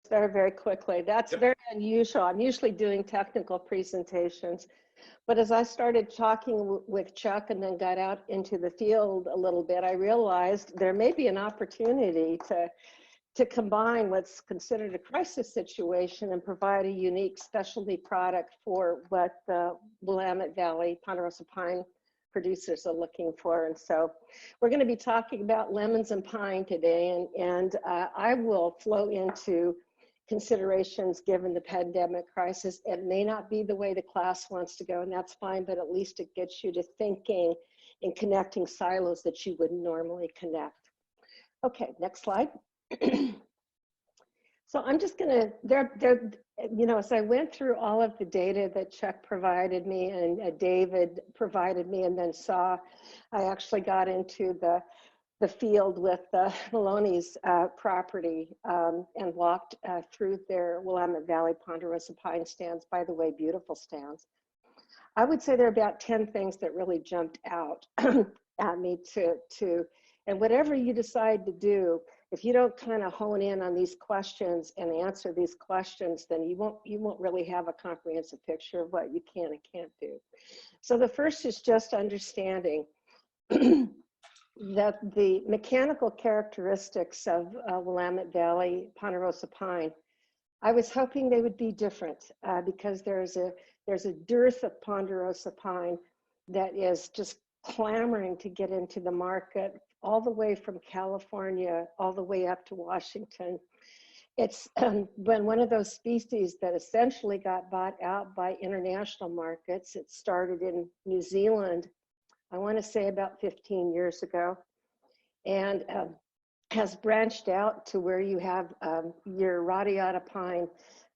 very, very quickly. That's very unusual. I'm usually doing technical presentations, but as I started talking with Chuck and then got out into the field a little bit, I realized there may be an opportunity to combine what's considered a crisis situation and provide a unique specialty product for what the Willamette Valley Ponderosa Pine producers are looking for. And so we're going to be talking about lemons and pine today, and I will flow into considerations given the pandemic crisis. It may not be the way the class wants to go, and that's fine, but at least it gets you to thinking and connecting silos that you wouldn't normally connect. Okay, next slide. So I'm just gonna, as I went through all of the data that Chuck provided me and David provided me and then saw, I actually got into the field with Maloney's property and walked through their Willamette Valley Ponderosa Pine stands. By the way, beautiful stands. I would say there are about 10 things that really jumped out at me and whatever you decide to do, if you don't kind of hone in on these questions and answer these questions, then you won't really have a comprehensive picture of what you can and can't do. So the first is just understanding that the mechanical characteristics of Willamette Valley Ponderosa Pine, I was hoping they would be different because there's a dearth of Ponderosa Pine that is just clamoring to get into the market, all the way from California, all the way up to Washington. It's been one of those species that essentially got bought out by international markets. It started in New Zealand, I want to say about 15 years ago, and has branched out to where you have your radiata pine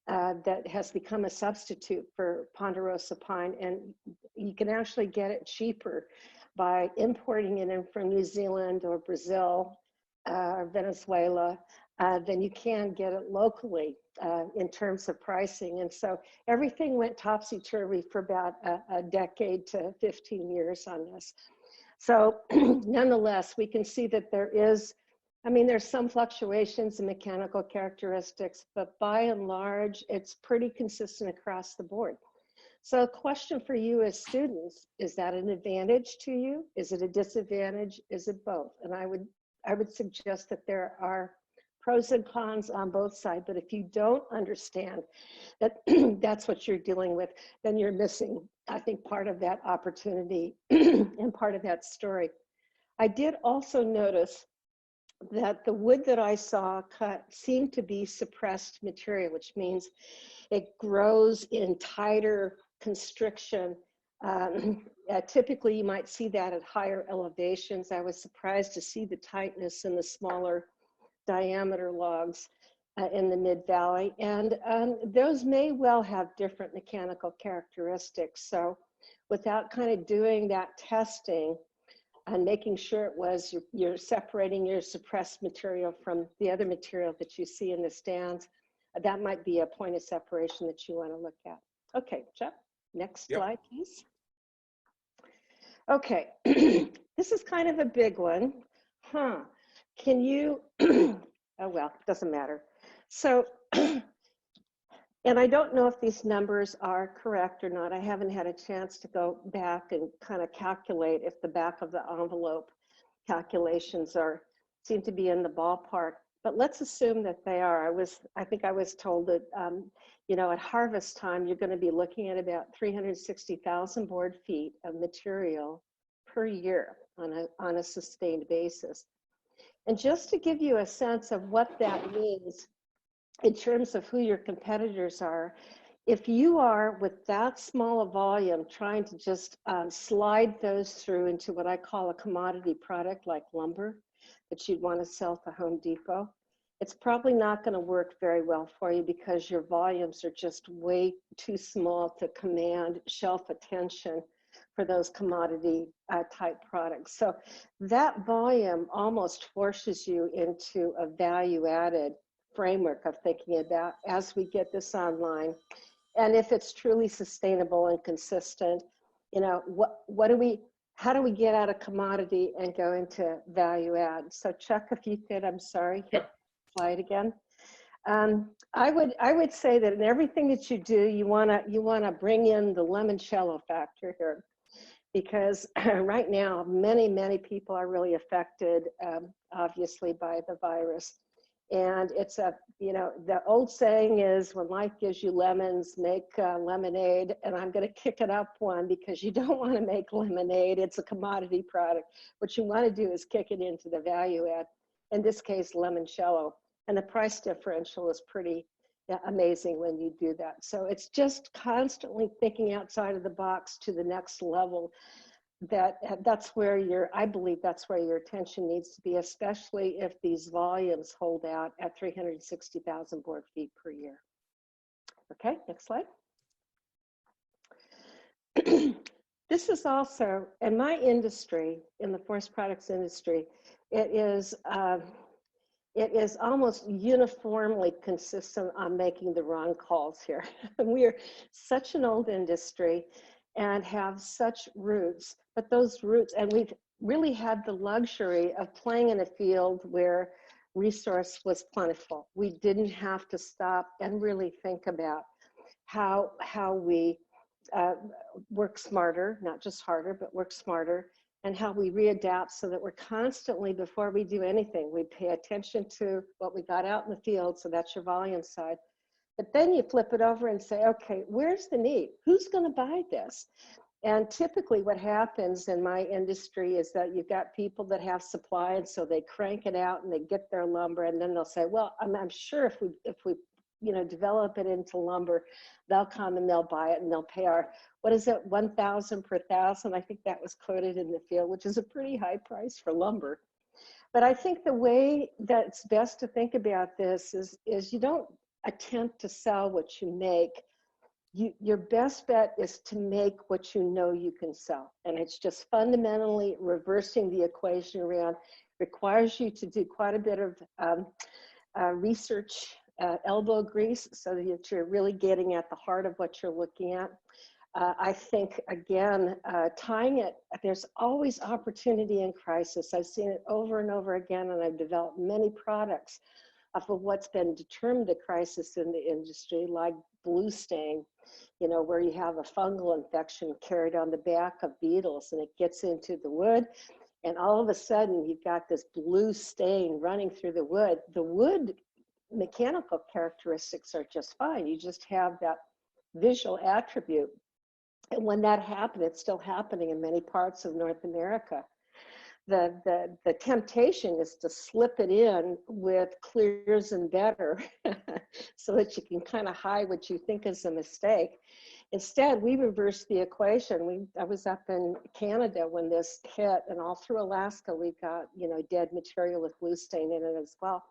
that has become a substitute for Ponderosa pine, and you can actually get it cheaper by importing it in from New Zealand or Brazil or Venezuela than you can get it locally in terms of pricing. And so everything went topsy-turvy for about a decade to 15 years on this. So nonetheless, we can see that there's some fluctuations in mechanical characteristics, but by and large, it's pretty consistent across the board. So a question for you as students, is that an advantage to you? Is it a disadvantage? Is it both? And I would suggest that there are pros and cons on both sides, but if you don't understand that that's what you're dealing with, then you're missing, I think, part of that opportunity and part of that story. I did also notice that the wood that I saw cut seemed to be suppressed material, which means it grows in tighter constriction. Typically, you might see that at higher elevations. I was surprised to see the tightness in the smaller diameter logs in the mid-valley. And those may well have different mechanical characteristics. So without kind of doing that testing and making sure it was, you're separating your suppressed material from the other material that you see in the stands, that might be a point of separation that you want to look at. Okay, Chuck, next slide, please. Okay, this is kind of a big one. Can you, oh well, doesn't matter. So, and I don't know if these numbers are correct or not. I haven't had a chance to go back and kind of calculate if the back of the envelope calculations seem to be in the ballpark. But let's assume that they are. I think I was told that, at harvest time, you're going to be looking at about 360,000 board feet of material per year on a sustained basis. And just to give you a sense of what that means in terms of who your competitors are, if you are with that small a volume trying to just slide those through into what I call a commodity product like lumber that you'd want to sell to Home Depot, it's probably not going to work very well for you because your volumes are just way too small to command shelf attention for those commodity type products. So that volume almost forces you into a value added framework of thinking about as we get this online. And if it's truly sustainable and consistent, how do we get out of commodity and go into value add? So Chuck, if you could, I'm sorry, hit slide again. I would say that in everything that you do, you wanna bring in the limoncello factor here, because right now many people are really affected, obviously, by the virus. And it's a, you know, the old saying is, when life gives you lemons, make lemonade. And I'm going to kick it up one, because you don't want to make lemonade. It's a commodity product. What you want to do is kick it into the value add, in this case limoncello, and the price differential is pretty amazing when you do that. So it's just constantly thinking outside of the box to the next level. That's where I believe that's where your attention needs to be, especially if these volumes hold out at 360,000 board feet per year. Okay, next slide. This is also, in my industry, in the forest products industry, it is almost uniformly consistent on making the wrong calls here. We are such an old industry and have such roots, but those roots, and we've really had the luxury of playing in a field where resource was plentiful. We didn't have to stop and really think about how we work smarter, not just harder, but work smarter, and how we readapt, so that we're constantly, before we do anything, we pay attention to what we got out in the field. So that's your volume side. But then you flip it over and say, okay, where's the need? Who's going to buy this? And typically what happens in my industry is that you've got people that have supply, and so they crank it out and they get their lumber, and then they'll say, well, I'm sure if we you know, develop it into lumber, they'll come and they'll buy it, and they'll pay our, what is it, 1,000 per thousand? I think that was quoted in the field, which is a pretty high price for lumber. But I think the way that's best to think about this is you don't attempt to sell what you make. Your best bet is to make what you know you can sell. And it's just fundamentally reversing the equation around. Requires you to do quite a bit of research, elbow grease, so that you're really getting at the heart of what you're looking at. I think, again, tying it, there's always opportunity in crisis. I've seen it over and over again, and I've developed many products of what's been determined a crisis in the industry, like blue stain, you know, where you have a fungal infection carried on the back of beetles, and it gets into the wood, and all of a sudden you've got this blue stain running through the wood. The wood mechanical characteristics are just fine. You just have that visual attribute. And when that happened, it's still happening in many parts of North America. The temptation is to slip it in with clears and better so that you can kind of hide what you think is a mistake. Instead, we reversed the equation. I was up in Canada when this hit, and all through Alaska, we got, you know, dead material with blue stain in it as well.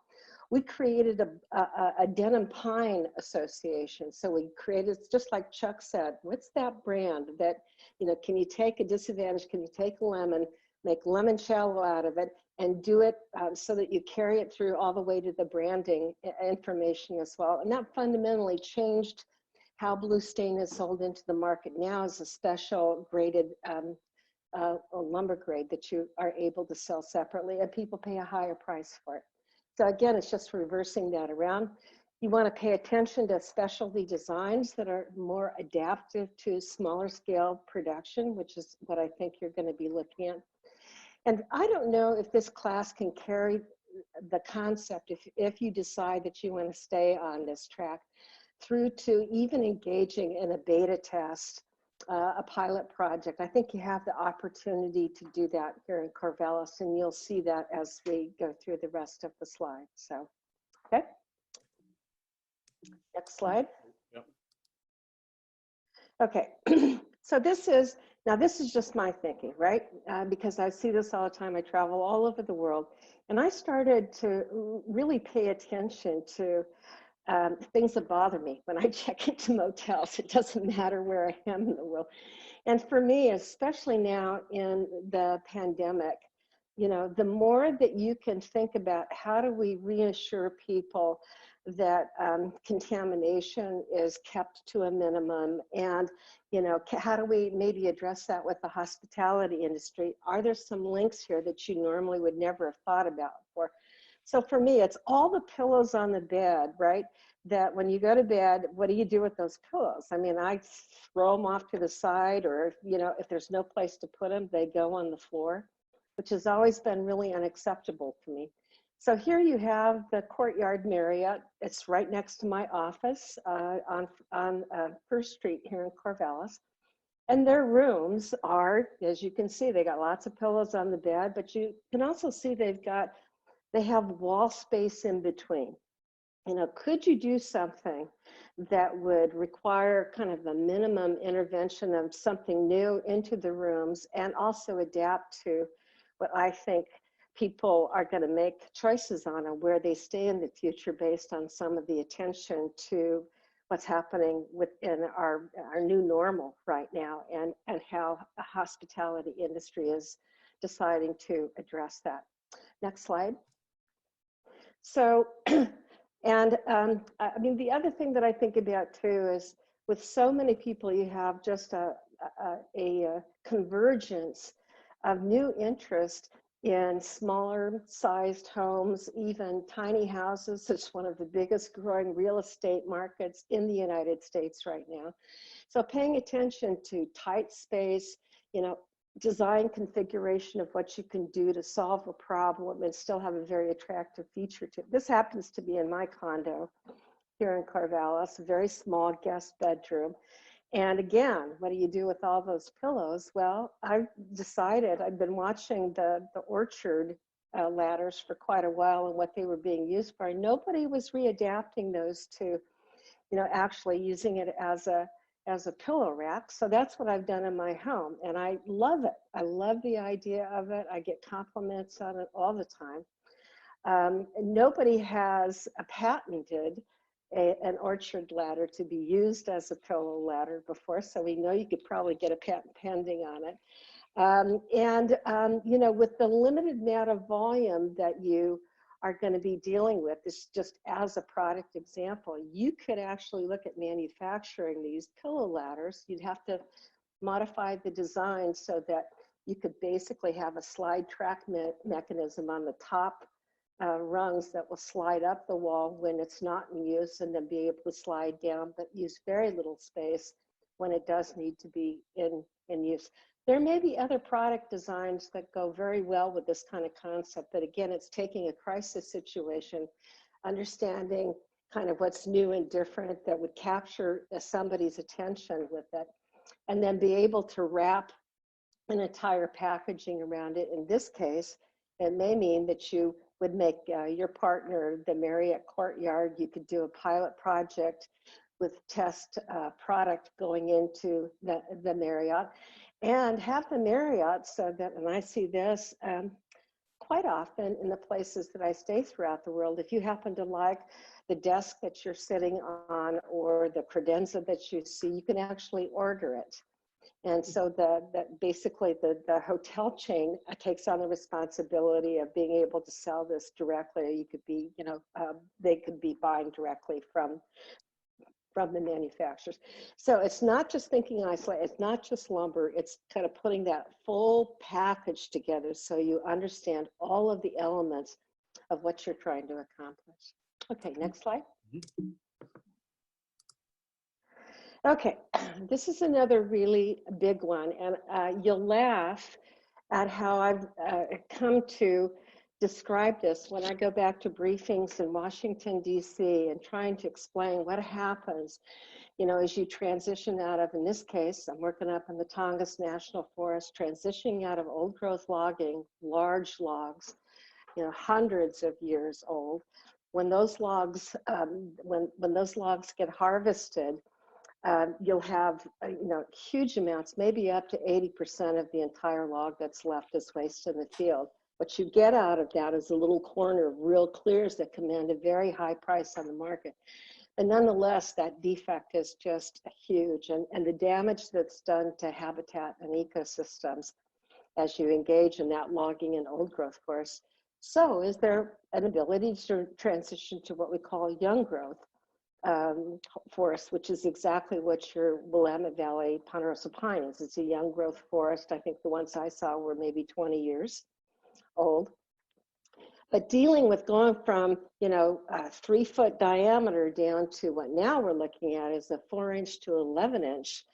We created a denim pine association. So we created, just like Chuck said, what's that brand that, you know, can you take a disadvantage, can you take a lemon, make limoncello out of it, and do it so that you carry it through all the way to the branding information as well. And that fundamentally changed how blue stain is sold into the market now as a special graded lumber grade that you are able to sell separately, and people pay a higher price for it. So again, it's just reversing that around. You want to pay attention to specialty designs that are more adaptive to smaller scale production, which is what I think you're going to be looking at. And I don't know if this class can carry the concept, if you decide that you want to stay on this track, through to even engaging in a beta test, a pilot project. I think you have the opportunity to do that here in Corvallis, and you'll see that as we go through the rest of the slides. So, okay. Next slide. Yep. Okay, so this is just my thinking, right? Because I see this all the time. I travel all over the world, and I started to really pay attention to things that bother me when I check into motels. It doesn't matter where I am in the world. And for me, especially now in the pandemic, you know, the more that you can think about how do we reassure people that contamination is kept to a minimum, and, you know, how do we maybe address that with the hospitality industry? Are there some links here that you normally would never have thought about before? So for me, it's all the pillows on the bed, right? That when you go to bed, what do you do with those pillows? I mean, I throw them off to the side, or, you know, if there's no place to put them, they go on the floor, which has always been really unacceptable to me. So here you have the Courtyard Marriott. It's right next to my office on First Street here in Corvallis. And their rooms are, as you can see, they got lots of pillows on the bed, but you can also see they have wall space in between. You know, could you do something that would require kind of a minimum intervention of something new into the rooms and also adapt to what I think people are going to make choices on and where they stay in the future based on some of the attention to what's happening within our new normal right now, and how the hospitality industry is deciding to address that. Next slide. So, and I mean, the other thing that I think about too is with so many people, you have just a convergence of new interest in smaller sized homes, even tiny houses. It's one of the biggest growing real estate markets in the United States right now. So paying attention to tight space, you know, design configuration of what you can do to solve a problem and still have a very attractive feature to it. This happens to be in my condo here in Corvallis, a very small guest bedroom. And again, what do you do with all those pillows? Well, I've decided, I've been watching the orchard ladders for quite a while and what they were being used for. Nobody was readapting those to, you know, actually using it as a pillow rack. So that's what I've done in my home. And I love it. I love the idea of it. I get compliments on it all the time. Nobody has patented an orchard ladder to be used as a pillow ladder before, so we know you could probably get a patent pending on it. You know, with the limited amount of volume that you are going to be dealing with, this just as a product example, you could actually look at manufacturing these pillow ladders. You'd have to modify the design so that you could basically have a slide track mechanism on the top rungs that will slide up the wall when it's not in use, and then be able to slide down, but use very little space when it does need to be in use. There may be other product designs that go very well with this kind of concept, but again, it's taking a crisis situation, understanding kind of what's new and different that would capture somebody's attention with it, and then be able to wrap an entire packaging around it. In this case, it may mean that you would make your partner the Marriott Courtyard. You could do a pilot project with test product going into the Marriott, and have the Marriott so that, and I see this quite often in the places that I stay throughout the world, if you happen to like the desk that you're sitting on or the credenza that you see, you can actually order it. And so basically the hotel chain takes on the responsibility of being able to sell this directly. You could be, you know, they could be buying directly from the manufacturers. So it's not just thinking isolate, it's not just lumber, it's kind of putting that full package together so you understand all of the elements of what you're trying to accomplish. Okay, next slide. Okay, this is another really big one, and you'll laugh at how I've come to describe this when I go back to briefings in Washington, D.C., and trying to explain what happens, you know, as you transition out of, in this case, I'm working up in the Tongass National Forest, transitioning out of old growth logging, large logs, you know, hundreds of years old. When those logs, when those logs get harvested, you'll have, you know, huge amounts, maybe up to 80% of the entire log that's left as waste in the field. What you get out of that is a little corner of real clears that command a very high price on the market. And nonetheless, that defect is just huge. And the damage that's done to habitat and ecosystems as you engage in that logging and old growth forest. So is there an ability to transition to what we call young growth forest, which is exactly what your Willamette Valley ponderosa pine is. It's a young growth forest. I think the ones I saw were maybe 20 years old. But dealing with going from, you know, a 3-foot diameter down to what now we're looking at is a 4-inch to 11-inch,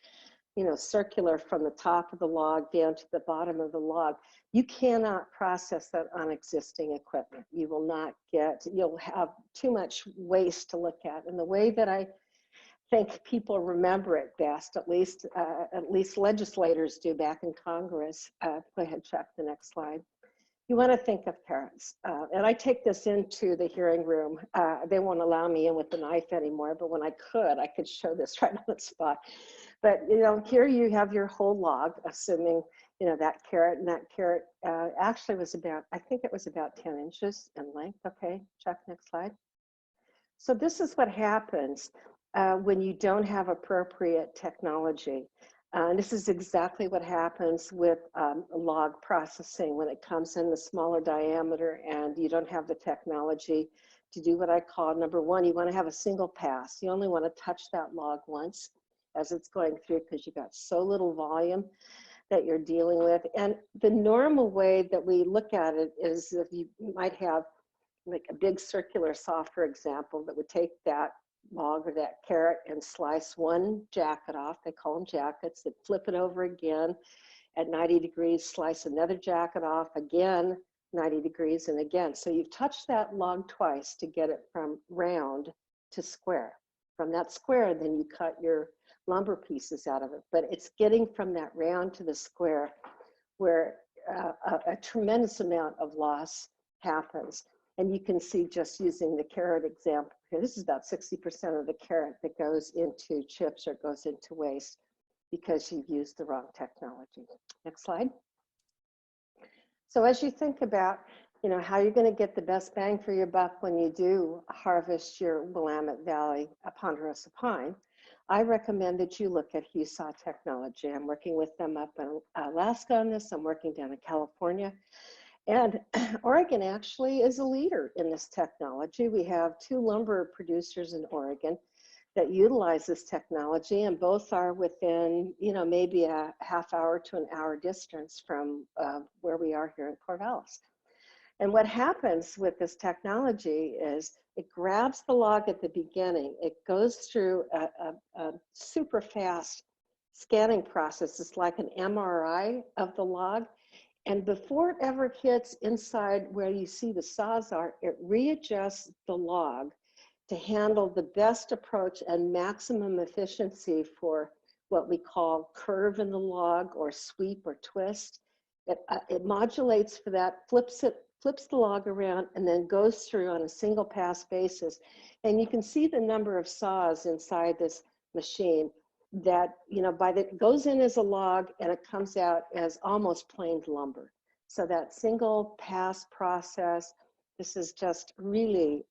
you know, circular from the top of the log down to the bottom of the log. You cannot process that on existing equipment. You will not get, you'll have too much waste to look at. And the way that I think people remember it best, at least legislators do back in Congress. Go ahead, Chuck, the next slide. You want to think of carrots. And I take this into the hearing room. They won't allow me in with the knife anymore, but when I could show this right on the spot. But, you know, here you have your whole log, assuming, you know, that carrot, and that carrot actually was about, I think it was about 10 inches in length. Okay, Chuck, next slide. So this is what happens when you don't have appropriate technology. And this is exactly what happens with log processing when it comes in the smaller diameter and you don't have the technology to do what I call, number one, you want to have a single pass. You only want to touch that log once as it's going through because you've got so little volume that you're dealing with. And the normal way that we look at it is if you might have like a big circular saw, for example, that would take that log or that carrot and slice one jacket off. They call them jackets. They flip it over again at 90 degrees, slice another jacket off again, 90 degrees, and again. So you've touched that log twice to get it from round to square. From that square, then you cut your lumber pieces out of it. But it's getting from that round to the square where a tremendous amount of loss happens. And you can see just using the carrot example here, this is about 60% of the carrot that goes into chips or goes into waste because you've used the wrong technology. Next slide. So as you think about, you know, how you're going to get the best bang for your buck when you do harvest your Willamette Valley ponderosa pine, I recommend that you look at HewSaw technology. I'm working with them up in Alaska on this. I'm working down in California. And Oregon actually is a leader in this technology. We have 2 lumber producers in Oregon that utilize this technology, and both are within, you know, maybe a half hour to an hour distance from where we are here in Corvallis. And what happens with this technology is it grabs the log at the beginning. It goes through a super fast scanning process. It's like an MRI of the log. And before it ever hits inside where you see the saws are, it readjusts the log to handle the best approach and maximum efficiency for what we call curve in the log or sweep or twist. It modulates for that, flips the log around, and then goes through on a single pass basis. And you can see the number of saws inside this machine that, you know, goes in as a log and it comes out as almost planed lumber. So that single pass process, this is just really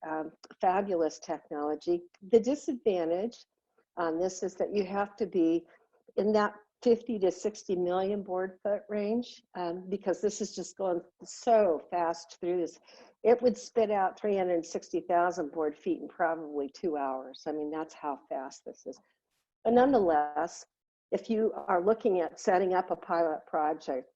fabulous technology. The disadvantage on this is that you have to be in that 50 to 60 million board foot range because this is just going so fast through this. It would spit out 360,000 board feet in probably 2 hours. I mean, that's how fast this is. But nonetheless, if you are looking at setting up a pilot project,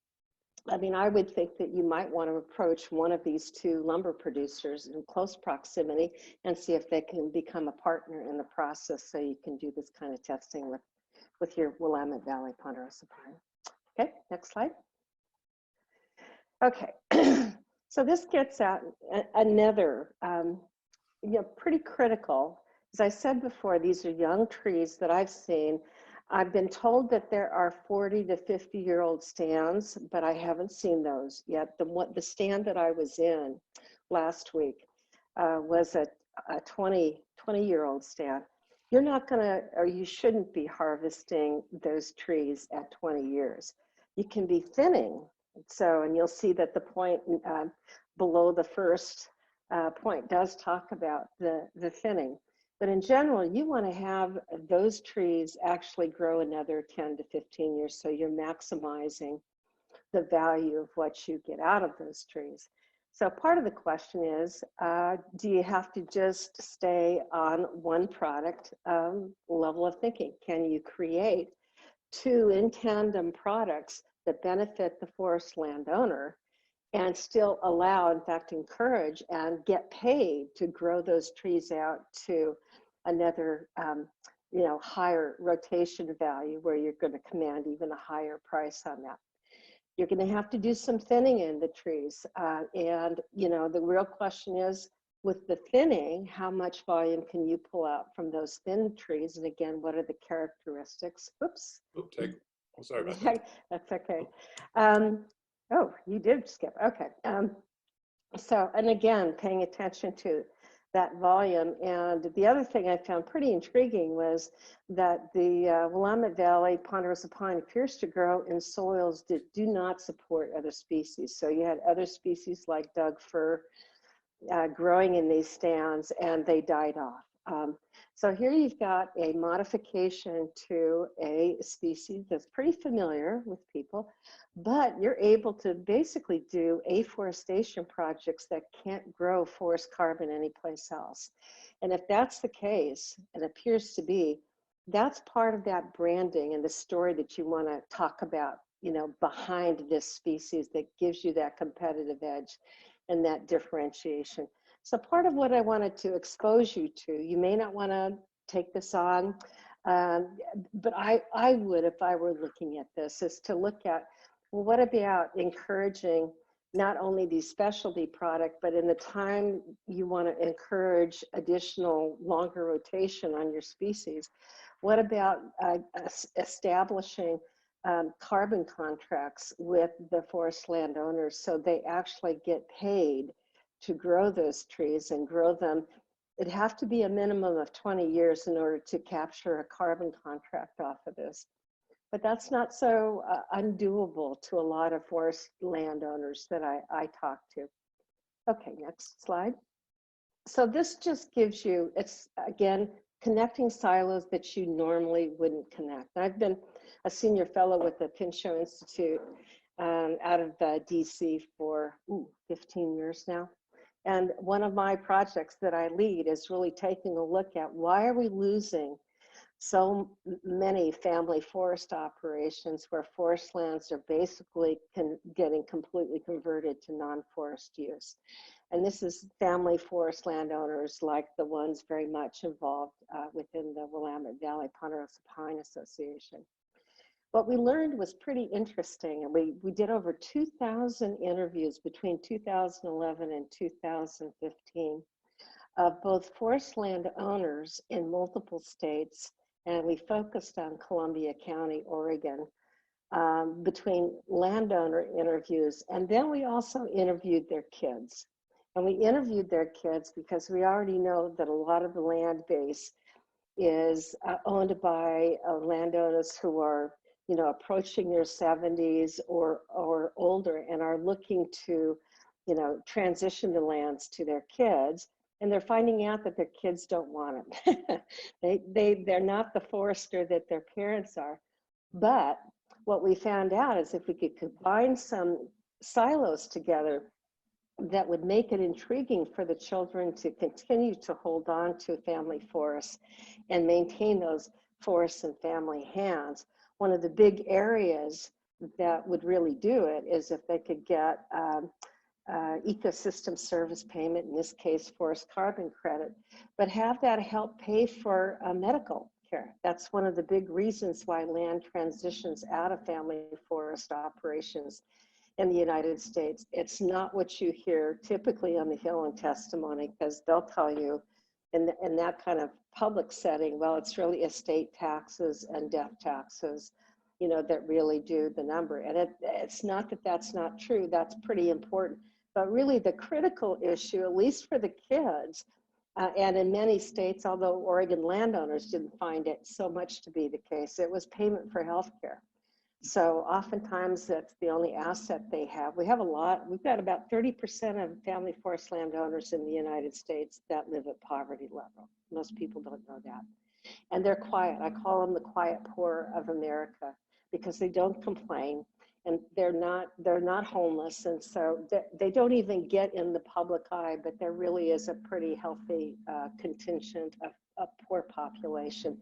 I mean, I would think that you might want to approach one of these 2 lumber producers in close proximity and see if they can become a partner in the process so you can do this kind of testing with your Willamette Valley ponderosa pine. Okay, next slide. Okay, so this gets at another, you know, pretty critical. As I said before, these are young trees that I've seen. I've been told that there are 40 to 50-year-old stands, but I haven't seen those yet. The stand that I was in last week was a 20-year-old stand. You're not gonna, or you shouldn't be harvesting those trees at 20 years. You can be thinning. So, and you'll see that the point below the first point does talk about the thinning. But in general, you want to have those trees actually grow another 10 to 15 years, so you're maximizing the value of what you get out of those trees. So part of the question is, do you have to just stay on one product level of thinking? Can you create 2 in tandem products that benefit the forest landowner and still allow, in fact, encourage and get paid to grow those trees out to another, higher rotation value where you're going to command even a higher price on that. You're going to have to do some thinning in the trees. And, the real question is, with the thinning, how much volume can you pull out from those thin trees? And again, what are the characteristics? Oops. I'm sorry about that. That's okay. Oh, you did skip. Okay. So, and again, paying attention to that volume. And the other thing I found pretty intriguing was that the Willamette Valley ponderosa pine appears to grow in soils that do not support other species. So you had other species like Doug fir growing in these stands, and they died off. So here you've got a modification to a species that's pretty familiar with people, but you're able to basically do afforestation projects that can't grow forest carbon anyplace else. And if that's the case, and appears to be, that's part of that branding and the story that you want to talk about, behind this species that gives you that competitive edge and that differentiation. So part of what I wanted to expose you to, you may not want to take this on, but I would, if I were looking at this, is to look at, well, what about encouraging not only these specialty product, but in the time you want to encourage additional longer rotation on your species, what about establishing carbon contracts with the forest landowners so they actually get paid to grow those trees and grow them? It'd have to be a minimum of 20 years in order to capture a carbon contract off of this. But that's not so undoable to a lot of forest landowners that I talk to. Okay, next slide. So this just gives you, it's again, connecting silos that you normally wouldn't connect. I've been a senior fellow with the Pinchot Institute out of DC for 15 years now. And one of my projects that I lead is really taking a look at why are we losing so many family forest operations where forest lands are basically getting completely converted to non-forest use. And this is family forest landowners like the ones very much involved within the Willamette Valley Ponderosa Pine Association. What we learned was pretty interesting, and we did over 2,000 interviews between 2011 and 2015 of both forest land owners in multiple states, and we focused on Columbia County, Oregon, between landowner interviews. And then we also interviewed their kids. And we interviewed their kids because we already know that a lot of the land base is owned by landowners who are, approaching their 70s or older and are looking to, transition the lands to their kids. And they're finding out that their kids don't want it. They're not the forester that their parents are. But what we found out is if we could combine some silos together, that would make it intriguing for the children to continue to hold on to family forests and maintain those forests in family hands. One of the big areas that would really do it is if they could get ecosystem service payment, in this case, forest carbon credit, but have that help pay for medical care. That's one of the big reasons why land transitions out of family forest operations in the United States. It's not what you hear typically on the Hill in testimony, because they'll tell you in that kind of public setting, well, it's really estate taxes and death taxes, that really do the number. And it's not that that's not true, that's pretty important. But really the critical issue, at least for the kids, and in many states, although Oregon landowners didn't find it so much to be the case, it was payment for health care. So oftentimes that's the only asset they have. We've got about 30% of family forest landowners in the United States that live at poverty level. Most people don't know that. And they're quiet. I call them the quiet poor of America because they don't complain and they're not homeless. And so they don't even get in the public eye, but there really is a pretty healthy contingent of a poor population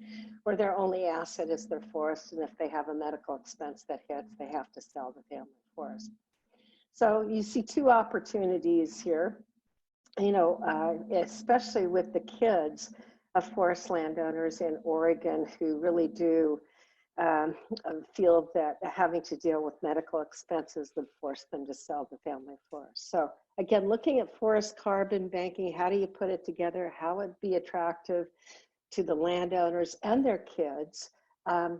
where their only asset is their forest, and if they have a medical expense that hits, they have to sell the family forest. So you see two opportunities here, especially with the kids of forest landowners in Oregon who really do feel that having to deal with medical expenses would force them to sell the family forest. So again, looking at forest carbon banking, how do you put it together? How would it be attractive to the landowners and their kids?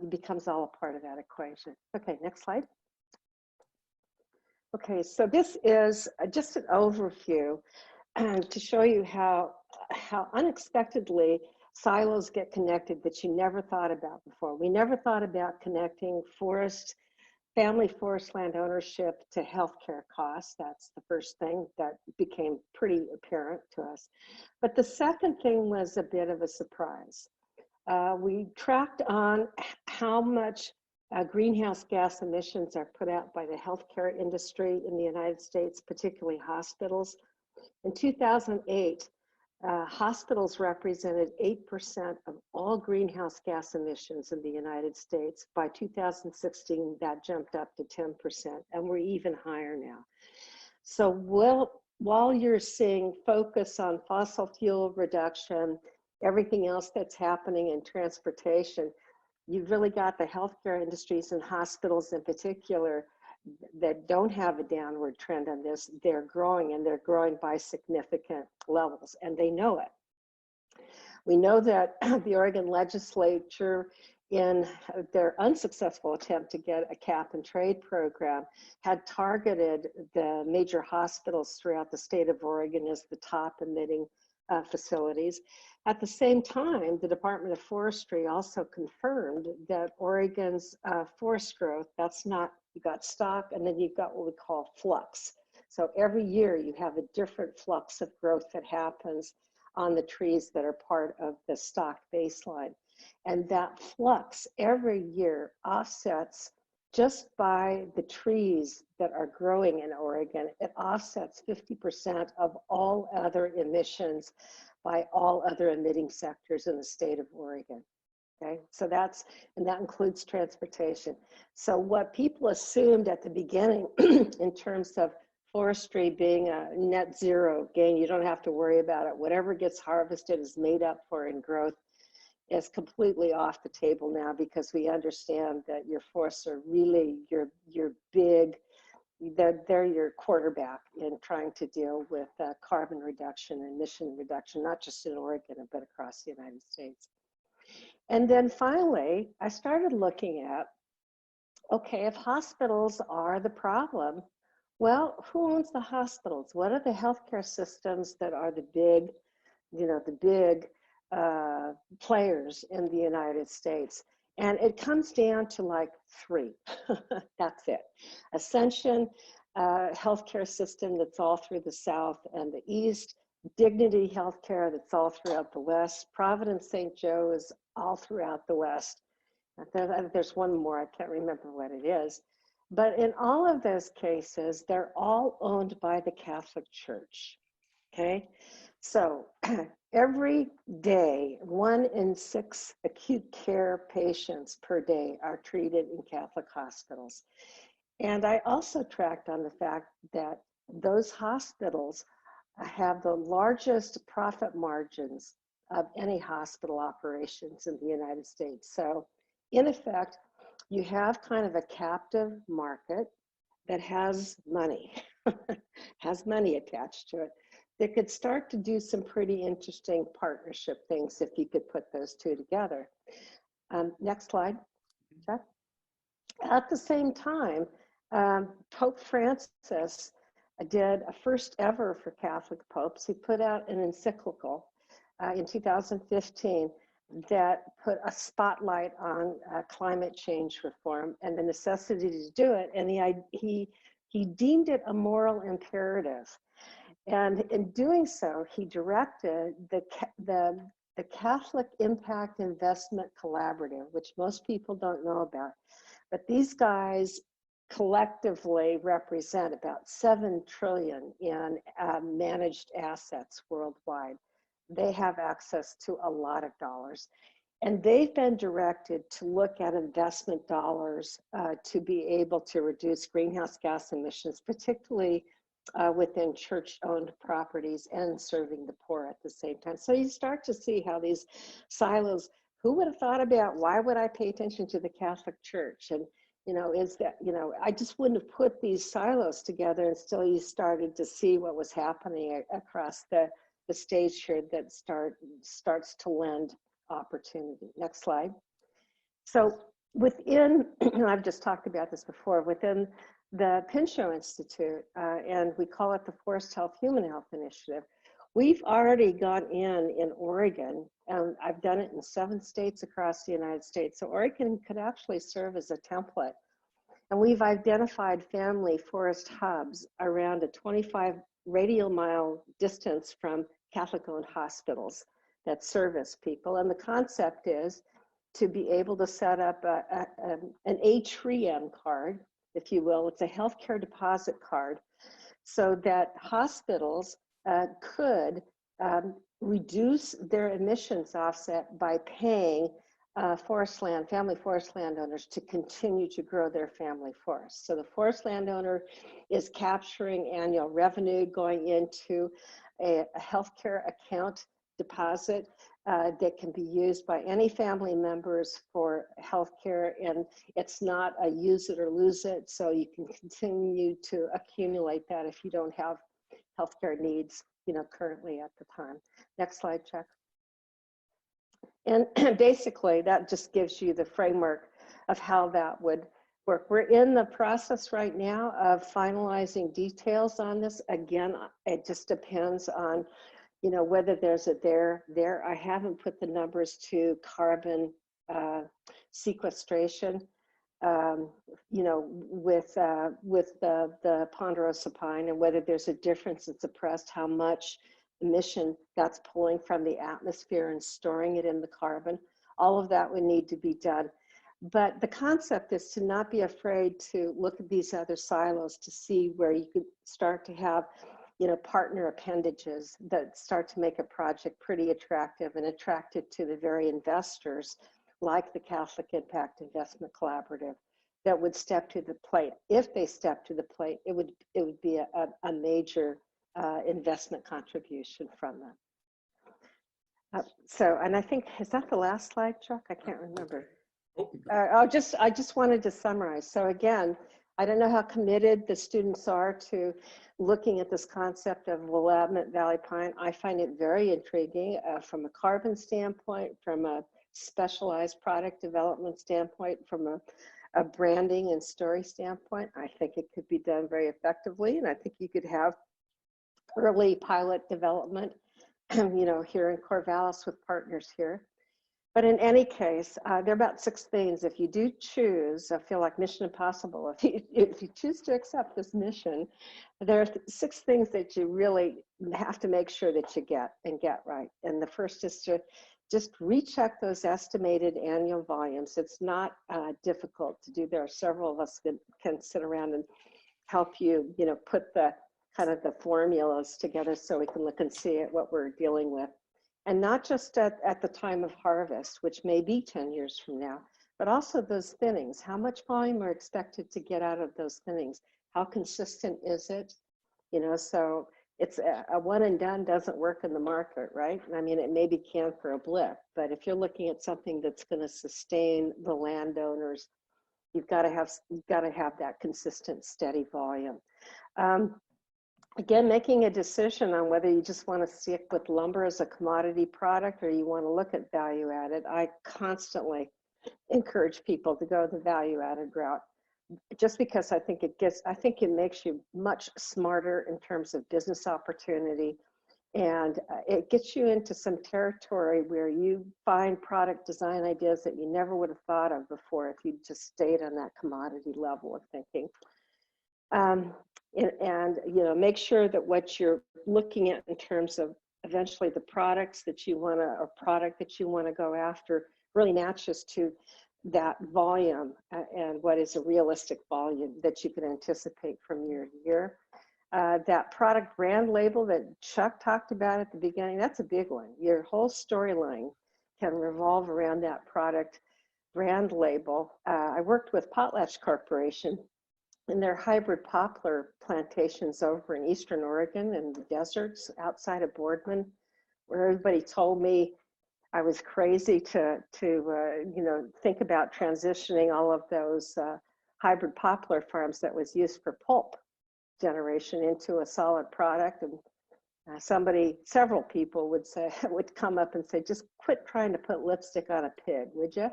Becomes all a part of that equation. Okay, next slide. Okay, so this is just an overview to show you how unexpectedly silos get connected that you never thought about before. We never thought about connecting family forest land ownership to healthcare costs. That's the first thing that became pretty apparent to us. But the second thing was a bit of a surprise. We tracked on how much greenhouse gas emissions are put out by the healthcare industry in the United States, particularly hospitals. In 2008, hospitals represented 8% of all greenhouse gas emissions in the United States. By 2016, that jumped up to 10%, and we're even higher now. So while you're seeing focus on fossil fuel reduction, everything else that's happening in transportation, you've really got the healthcare industries and hospitals in particular that don't have a downward trend on this. They're growing, and they're growing by significant levels, and they know it. We know that the Oregon legislature, in their unsuccessful attempt to get a cap and trade program, had targeted the major hospitals throughout the state of Oregon as the top emitting facilities. At the same time, the Department of Forestry also confirmed that Oregon's forest growth, that's not, you got stock, and then you've got what we call flux. So every year you have a different flux of growth that happens on the trees that are part of the stock baseline. And that flux every year offsets, just by the trees that are growing in Oregon, it offsets 50% of all other emissions by all other emitting sectors in the state of Oregon. Okay, so that includes transportation. So what people assumed at the beginning in terms of forestry being a net zero gain, you don't have to worry about it. Whatever gets harvested is made up for in growth, is completely off the table now, because we understand that your forests are really your big, they're your quarterback in trying to deal with carbon reduction and emission reduction, not just in Oregon, but across the United States. And then finally, I started looking at, okay, if hospitals are the problem, well, who owns the hospitals? What are the healthcare systems that are the big, players in the United States? And it comes down to like three. That's it. Ascension healthcare system that's all through the South and the East. Dignity Healthcare that's all throughout the West. Providence St. Joe is all throughout the West. There's one more, I can't remember what it is. But in all of those cases, they're all owned by the Catholic Church, okay? So every day, 1 in 6 acute care patients per day are treated in Catholic hospitals. And I also tracked on the fact that those hospitals have the largest profit margins of any hospital operations in the United States. So in effect, you have kind of a captive market that has money, has money attached to it, that could start to do some pretty interesting partnership things if you could put those two together. Next slide, Jeff. At the same time, Pope Francis did a first ever for Catholic popes. He put out an encyclical in 2015 that put a spotlight on climate change reform and the necessity to do it. And he deemed it a moral imperative. And in doing so, he directed the Catholic Impact Investment Collaborative, which most people don't know about. But these guys collectively represent about 7 trillion in managed assets worldwide. They have access to a lot of dollars. And they've been directed to look at investment dollars to be able to reduce greenhouse gas emissions, particularly within church-owned properties and serving the poor at the same time. So you start to see how these silos, who would have thought about, why would I pay attention to the Catholic Church? And, is that, I just wouldn't have put these silos together until you started to see what was happening across the stage here that starts to lend opportunity. Next slide. So within, I've just talked about this before, within the Pinchot Institute, and we call it the Forest Health Human Health Initiative, we've already gone in Oregon, and I've done it in 7 states across the United States. So Oregon could actually serve as a template. And we've identified family forest hubs around a 25 radial mile distance from Catholic-owned hospitals that service people. And the concept is to be able to set up an Atrium card, if you will. It's a healthcare deposit card, so that hospitals could reduce their emissions offset by paying family forest landowners to continue to grow their family forests. So the forest landowner is capturing annual revenue going into a healthcare account deposit that can be used by any family members for healthcare, and it's not a use it or lose it, so you can continue to accumulate that if you don't have healthcare needs, currently at the time. Next slide, Chuck. And basically, that just gives you the framework of how that would work. We're in the process right now of finalizing details on this. Again, it just depends on, whether there's a there. I haven't put the numbers to carbon sequestration, with the ponderosa pine, and whether there's a difference in suppressed, how much emission that's pulling from the atmosphere and storing it in the carbon. All of that would need to be done. But the concept is to not be afraid to look at these other silos to see where you could start to have, partner appendages that start to make a project pretty attractive and attractive to the very investors, like the Catholic Impact Investment Collaborative, that would step to the plate. If they step to the plate, it would be a major investment contribution from them. And I think, is that the last slide, Chuck? I can't remember. I just wanted to summarize. So again, I don't know how committed the students are to looking at this concept of Willamette Valley pine. I find it very intriguing from a carbon standpoint, from a specialized product development standpoint, from a branding and story standpoint. I think it could be done very effectively, and I think you could have early pilot development, here in Corvallis with partners here. But in any case, there are about 6 things. If you do choose, I feel like Mission Impossible, if you choose to accept this mission, there are 6 things that you really have to make sure that you get right. And the first is to just recheck those estimated annual volumes. It's not difficult to do. There are several of us that can sit around and help you, put the kind of the formulas together so we can look and see at what we're dealing with. And not just at the time of harvest, which may be 10 years from now, but also those thinnings. How much volume are expected to get out of those thinnings? How consistent is it? So it's a one and done doesn't work in the market, right? I mean, it maybe can for a blip, but if you're looking at something that's going to sustain the landowners, you've got to have that consistent, steady volume. Again, making a decision on whether you just want to stick with lumber as a commodity product or you want to look at value added. I constantly encourage people to go the value added route, just because I think it makes you much smarter in terms of business opportunity, and it gets you into some territory where you find product design ideas that you never would have thought of before if you just stayed on that commodity level of thinking. And make sure that what you're looking at in terms of eventually the products that you want to, or product that you want to go after, really matches to that volume and what is a realistic volume that you can anticipate from year to year. That product brand label that Chuck talked about at the beginning, that's a big one. Your whole storyline can revolve around that product brand label. I worked with Potlatch Corporation and their hybrid poplar plantations over in Eastern Oregon in the deserts outside of Boardman, where everybody told me I was crazy to think about transitioning all of those hybrid poplar farms that was used for pulp generation into a solid product. And several people would come up and say, just quit trying to put lipstick on a pig, would you?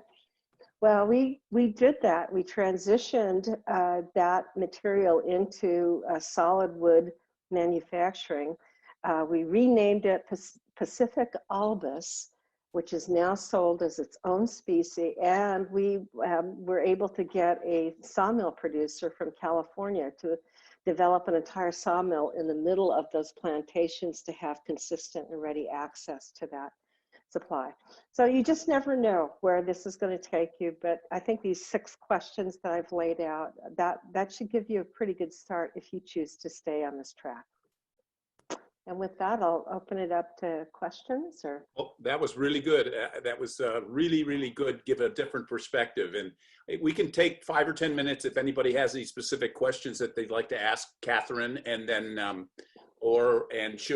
Well, we did that. We transitioned that material into solid wood manufacturing. We renamed it Pacific Albus, which is now sold as its own species. And we were able to get a sawmill producer from California to develop an entire sawmill in the middle of those plantations to have consistent and ready access to that supply. So you just never know where this is going to take you, but I think these 6 questions that I've laid out, that should give you a pretty good start if you choose to stay on this track. And with that, I'll open it up to questions. Or Well, that was really good. That was really, really good. Give a different perspective. And we can take 5 or 10 minutes if anybody has any specific questions that they'd like to ask Catherine, and then,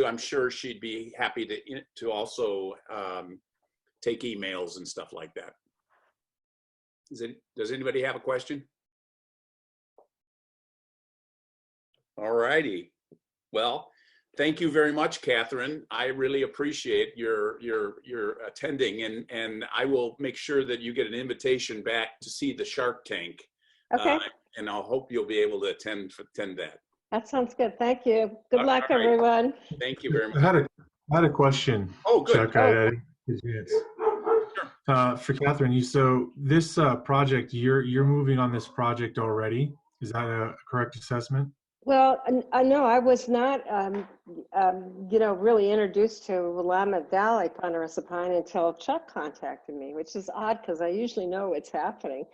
I'm sure she'd be happy to also take emails and stuff like that. Does anybody have a question? All righty. Well, thank you very much, Catherine. I really appreciate your attending, and I will make sure that you get an invitation back to see the Shark Tank. okay, And I'll hope you'll be able to attend that. that sounds good. Thank you. Good luck, All right. everyone. Thank you very much. I had a question. Oh, good. Chuck, I for Catherine, so this project, you're moving on this project already. Is that a correct assessment? Well, no, I was not, really introduced to Willamette Valley Ponderosa Pine until Chuck contacted me, which is odd because I usually know what's happening.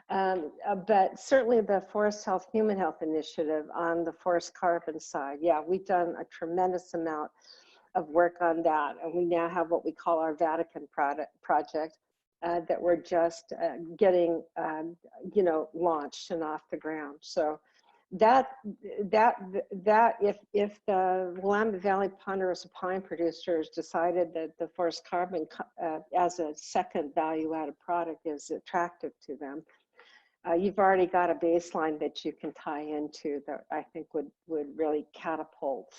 But certainly the Forest Health Human Health Initiative on the forest carbon side, yeah, we've done a tremendous amount of work on that, and we now have what we call our Vatican project that we're just getting, launched and off the ground. So that if the Willamette Valley Ponderosa Pine producers decided that the forest carbon as a second value-added product is attractive to them, you've already got a baseline that you can tie into that I think would really catapult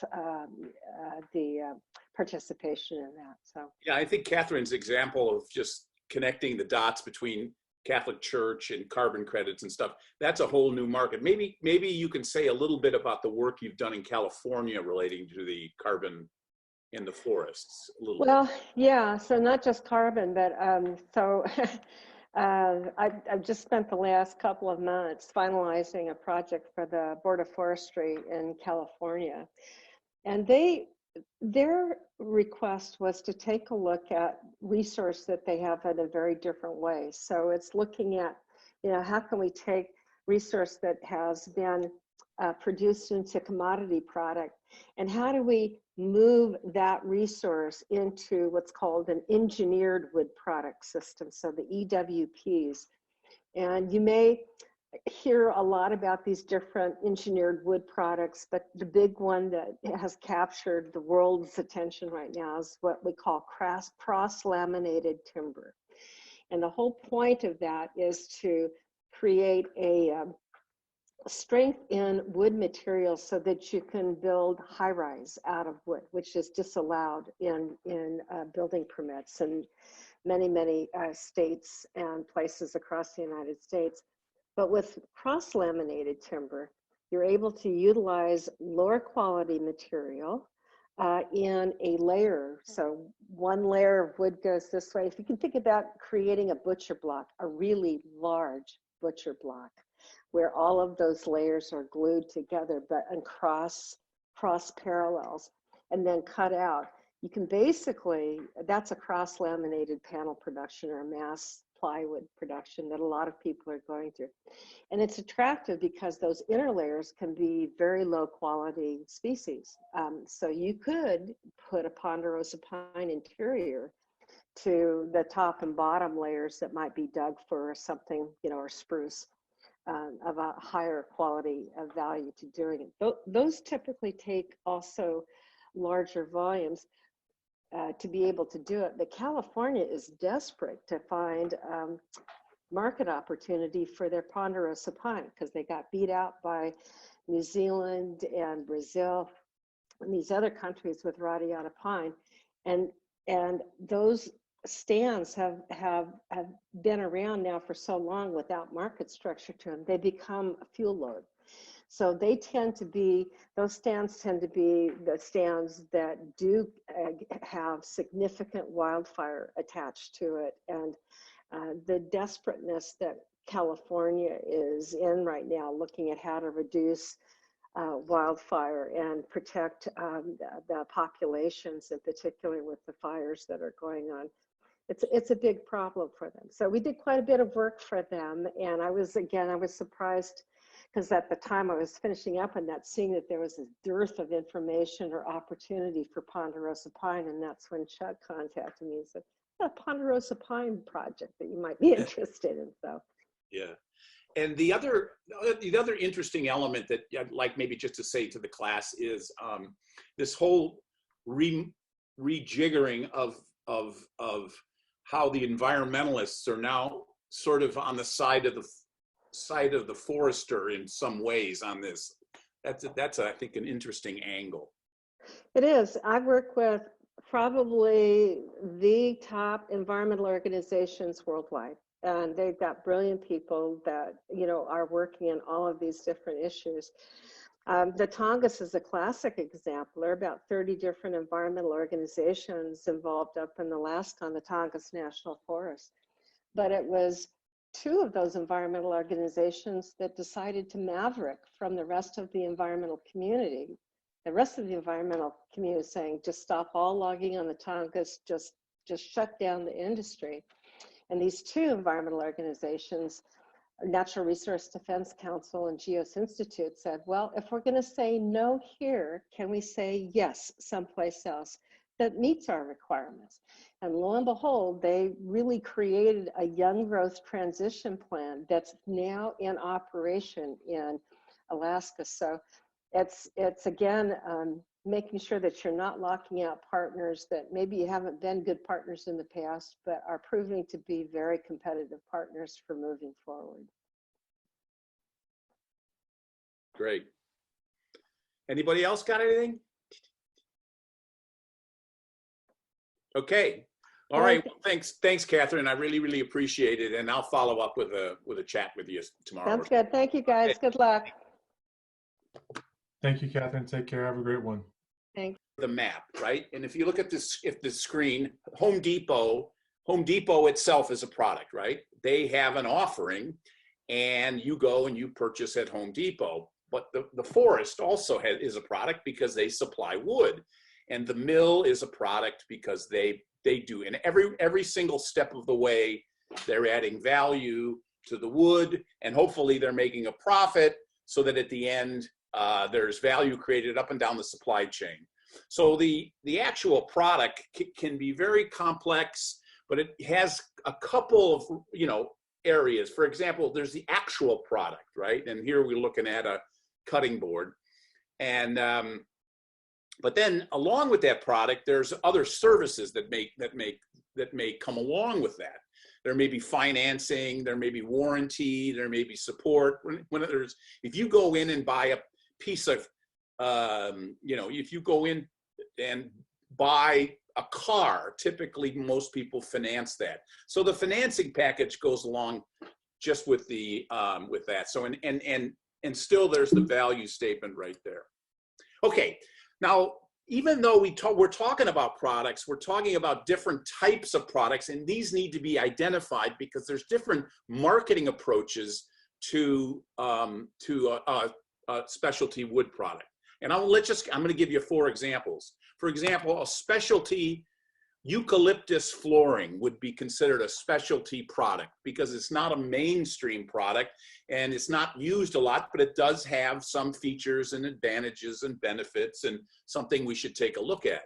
the participation in that. So Yeah, I think Catherine's example of just connecting the dots between Catholic Church and carbon credits and stuff, that's a whole new market. Maybe you can say a little bit about the work you've done in California relating to the carbon in the forests a little well, bit. yeah, so not just carbon, but I've just spent the last couple of months finalizing a project for the Board of Forestry in California. And their request was to take a look at resource that they have in a very different way. So it's looking at, how can we take resource that has been produced into commodity product, and how do we move that resource into what's called an engineered wood product system, so the EWPs. And you may hear a lot about these different engineered wood products, but the big one that has captured the world's attention right now is what we call cross-laminated timber. And the whole point of that is to create a strength in wood materials so that you can build high-rise out of wood, which is disallowed in building permits in many states and places across the United States. But with cross-laminated timber, you're able to utilize lower quality material in a layer. So one layer of wood goes this way. If you can think about creating a butcher block, a really large butcher block, where all of those layers are glued together, but in cross parallels, and then cut out. You can basically, that's a cross-laminated panel production or a mass plywood production that a lot of people are going through. And it's attractive because those inner layers can be very low quality species. So you could put a ponderosa pine interior to the top and bottom layers that might be dug for something, or spruce of a higher quality of value to doing it. Those typically take also larger volumes to be able to do it. But California is desperate to find market opportunity for their ponderosa pine because they got beat out by New Zealand and Brazil and these other countries with radiata pine. And those stands have been around now for so long without market structure to them, they become a fuel load. So they tend to be, those stands tend to be the stands that do have significant wildfire attached to it. And the desperateness that California is in right now, looking at how to reduce wildfire and protect the populations, in particular with the fires that are going on. It's a big problem for them. So we did quite a bit of work for them. And I was surprised because at the time I was finishing up on that, seeing that there was a dearth of information or opportunity for ponderosa pine. And that's when Chuck contacted me and said, a ponderosa pine project that you might be interested in. So, yeah. And the other interesting element that I'd like maybe just to say to the class is this whole rejiggering of how the environmentalists are now sort of on the side of the forester in some ways on this. That's I think an interesting angle. It is. I work with probably the top environmental organizations worldwide. And they've got brilliant people that, are working on all of these different issues. The Tongass is a classic example. There are about 30 different environmental organizations involved up in Alaska on the Tongass National Forest. But it was 2 of those environmental organizations that decided to maverick from the rest of the environmental community. The rest of the environmental community is saying, just stop all logging on the Tongass, just shut down the industry. And these 2 environmental organizations, Natural Resource Defense Council and GEOS Institute, said, well, if we're going to say no here, can we say yes someplace else that meets our requirements? And lo and behold, they really created a young growth transition plan that's now in operation in Alaska. So it's again, making sure that you're not locking out partners that maybe you haven't been good partners in the past, but are proving to be very competitive partners for moving forward. Great. Anybody else got anything? Okay. All right. Well, thanks, Catherine. I really appreciate it, and I'll follow up with a chat with you tomorrow. Sounds good. Thank you, guys. Good luck. Thank you, Catherine. Take care. Have a great one. Thanks. The map, right? And if you look at this, if the screen, Home Depot itself is a product, right? They have an offering, and you go and you purchase at Home Depot. But the forest also is a product because they supply wood, and the mill is a product because they do. And every single step of the way, they're adding value to the wood, and hopefully they're making a profit so that at the end there's value created up and down the supply chain. So the actual product can be very complex, but it has a couple of areas. For example, there's the actual product, right? And here we're looking at a cutting board, and but then along with that product, there's other services that may come along with that. There may be financing, there may be warranty, there may be support. If you go in and buy a piece of, if you go in and buy a car, typically most people finance that. So the financing package goes along just with the with that. So and still there's the value statement right there. Okay, now even though we're talking about products, we're talking about different types of products, and these need to be identified because there's different marketing approaches to a specialty wood product. And I'm going to give you 4 examples. For example, a specialty eucalyptus flooring would be considered a specialty product because it's not a mainstream product and it's not used a lot, but it does have some features and advantages and benefits and something we should take a look at.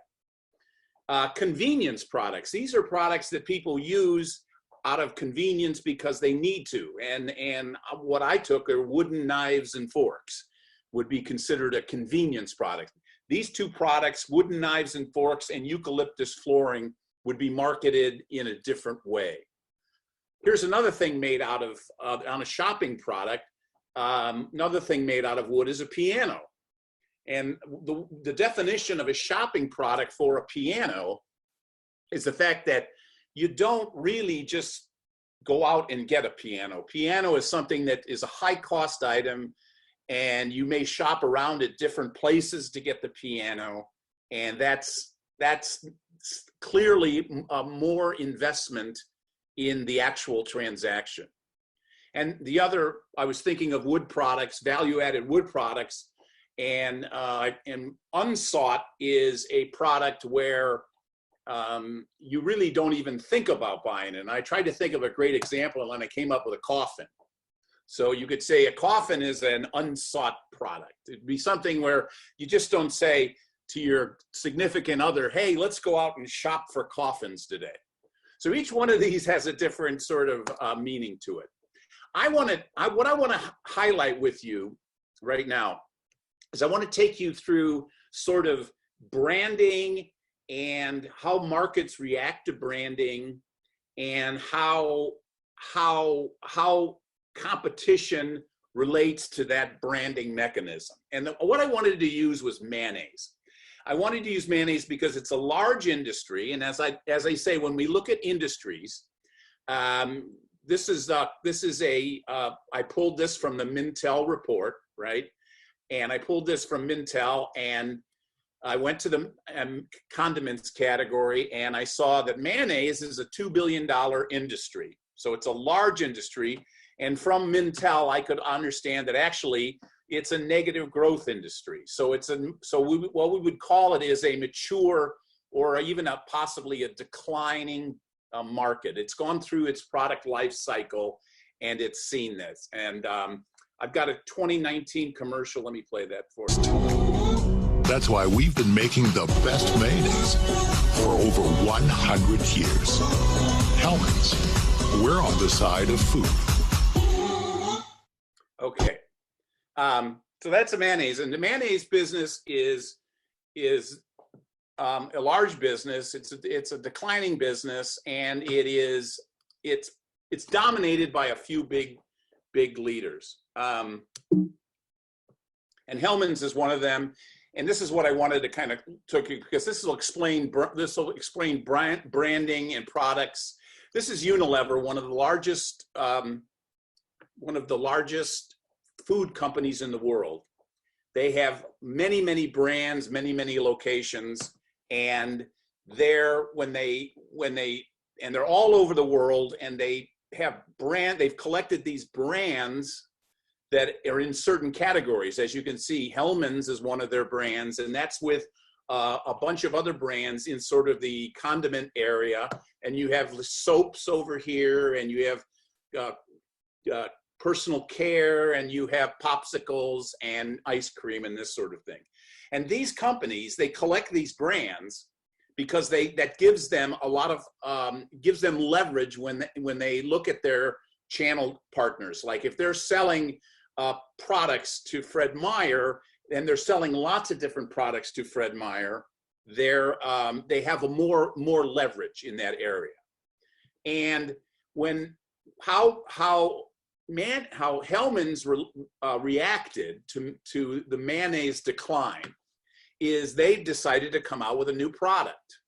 Convenience products. These are products that people use out of convenience because they need to. And what I took are wooden knives and forks would be considered a convenience product. These two products, wooden knives and forks and eucalyptus flooring, would be marketed in a different way. Here's another thing made out of, on a shopping product, another thing made out of wood is a piano. And the definition of a shopping product for a piano is the fact that you don't really just go out and get a piano. Piano is something that is a high cost item, and you may shop around at different places to get the piano. And that's clearly more investment in the actual transaction. And the other, I was thinking of wood products, value-added wood products, and unsought is a product where you really don't even think about buying it. And I tried to think of a great example, and I came up with a coffin. So you could say a coffin is an unsought product. It'd be something where you just don't say to your significant other, hey, let's go out and shop for coffins today. So each one of these has a different sort of meaning to it. What I want to highlight with you right now is I want to take you through sort of branding and how markets react to branding and how competition relates to that branding mechanism. And what I wanted to use was mayonnaise. I wanted to use mayonnaise because it's a large industry, and as I say, when we look at industries, this is I pulled this from the Mintel report, right? And I pulled this from Mintel, and I went to the condiments category, and I saw that mayonnaise is a $2 billion industry. So it's a large industry. And from Mintel, I could understand that actually it's a negative growth industry. So what we would call it is a mature or even possibly a declining market. It's gone through its product life cycle, and it's seen this. And I've got a 2019 commercial. Let me play that for you. That's why we've been making the best mayonnaise for over 100 years. Hellmann's, we're on the side of food. Okay. So that's a mayonnaise, and the mayonnaise business is a large business. It's a declining business, and it's dominated by a few big leaders. And Hellmann's is one of them. And this is what I wanted to kind of took you, because this will explain branding and products. This is Unilever, one of the largest food companies in the world. They have many brands, many locations, and they're all over the world, and they've collected these brands that are in certain categories. As you can see, Hellmann's is one of their brands, and that's with a bunch of other brands in sort of the condiment area. And you have soaps over here, and you have personal care, and you have popsicles and ice cream and this sort of thing. And these companies, they collect these brands because that gives them a lot of gives them leverage when they look at their channel partners. Like if they're selling products to Fred Meyer, and they're selling lots of different products to Fred Meyer, they have a more leverage in that area. And how Hellmann's reacted to the mayonnaise decline is they decided to come out with a new product.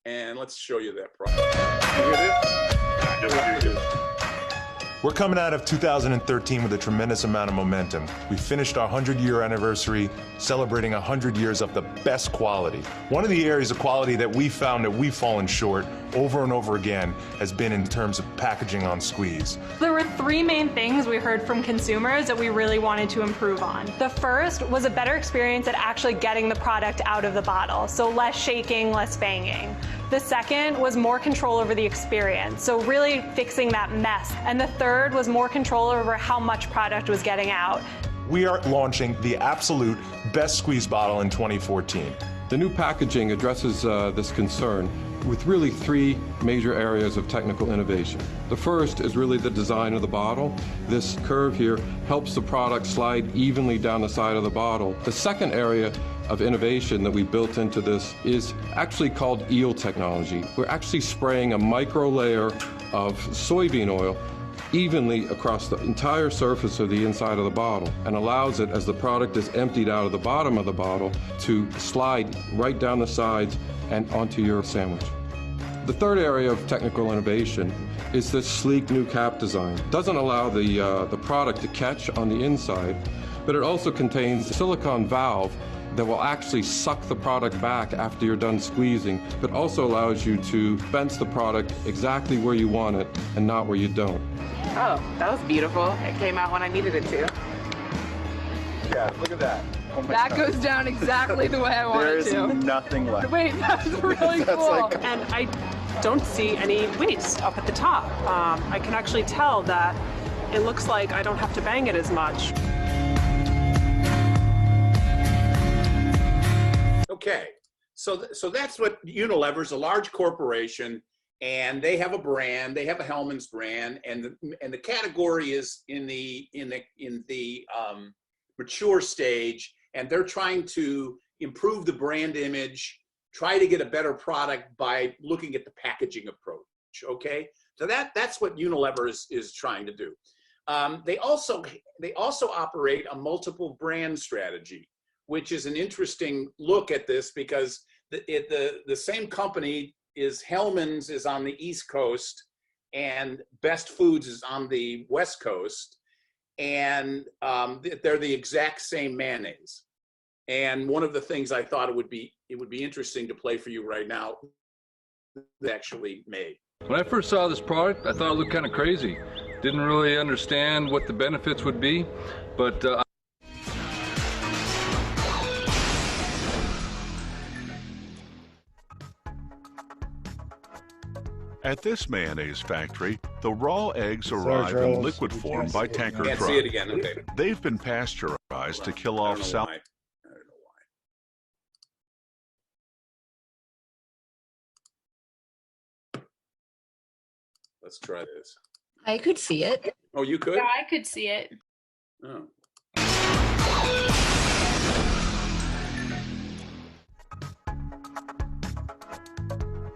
And let's show you that product. You hear this? We're coming out of 2013 with a tremendous amount of momentum. We finished our 100-year anniversary celebrating 100 years of the best quality. One of the areas of quality that we found that we've fallen short over and over again has been in terms of packaging on squeeze. There were three main things we heard from consumers that we really wanted to improve on. The first was a better experience at actually getting the product out of the bottle, so less shaking, less banging. The second was more control over the experience, so really fixing that mess. And the third was more control over how much product was getting out. We are launching the absolute best squeeze bottle in 2014. The new packaging addresses this concern with really three major areas of technical innovation. The first is really the design of the bottle. This curve here helps the product slide evenly down the side of the bottle. The second area of innovation that we built into this is actually called eel technology. We're actually spraying a micro layer of soybean oil evenly across the entire surface of the inside of the bottle, and allows it, as the product is emptied out of the bottom of the bottle, to slide right down the sides and onto your sandwich. The third area of technical innovation is this sleek new cap design. It doesn't allow the product to catch on the inside, but it also contains a silicone valve that will actually suck the product back after you're done squeezing, but also allows you to fence the product exactly where you want it and not where you don't. Oh, that was beautiful. It came out when I needed it to. Yeah, look at that. Oh my That God. goes down exactly the way I want it to. There's nothing left. Wait, that's really That's cool. like- And I don't see any waste up at the top. I can actually tell that it looks like I don't have to bang it as much. Okay, so that's what Unilever's, a large corporation, and they have a brand. They have a Hellmann's brand, and the category is in the mature stage, and they're trying to improve the brand image, try to get a better product by looking at the packaging approach. Okay, so that's what Unilever is trying to do. They also operate a multiple brand strategy, which is an interesting look at this, because the same company is Hellmann's is on the East Coast and Best Foods is on the West Coast, and they're the exact same mayonnaise. And one of the things I thought it would be interesting to play for you right now, actually made. When I first saw this product, I thought it looked kind of crazy. Didn't really understand what the benefits would be, but At this mayonnaise factory, the raw eggs arrive in liquid form by tanker Can't truck. see it again. Okay. They've been pasteurized to kill I off don't know sal- why. I don't know why. Let's try this. I could see it. Oh, you could? Yeah, I could see it. Oh.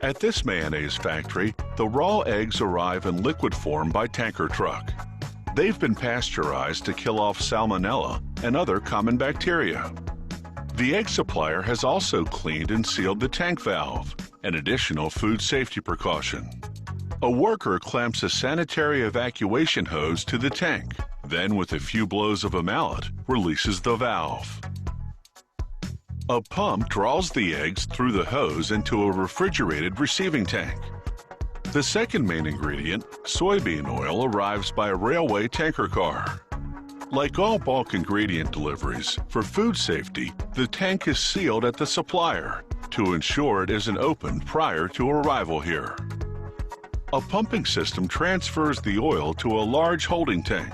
At this mayonnaise factory, the raw eggs arrive in liquid form by tanker truck. They've been pasteurized to kill off salmonella and other common bacteria. The egg supplier has also cleaned and sealed the tank valve, an additional food safety precaution. A worker clamps a sanitary evacuation hose to the tank, then with a few blows of a mallet, releases the valve. A pump draws the eggs through the hose into a refrigerated receiving tank. The second main ingredient, soybean oil, arrives by a railway tanker car. Like all bulk ingredient deliveries, for food safety, the tank is sealed at the supplier to ensure it isn't opened prior to arrival here. A pumping system transfers the oil to a large holding tank.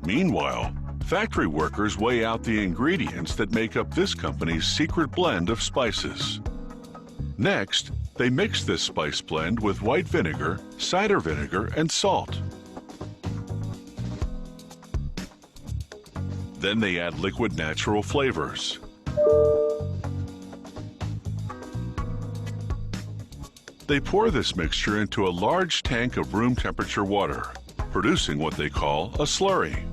Meanwhile, factory workers weigh out the ingredients that make up this company's secret blend of spices. Next, they mix this spice blend with white vinegar, cider vinegar, and salt. Then they add liquid natural flavors. They pour this mixture into a large tank of room temperature water, producing what they call a slurry.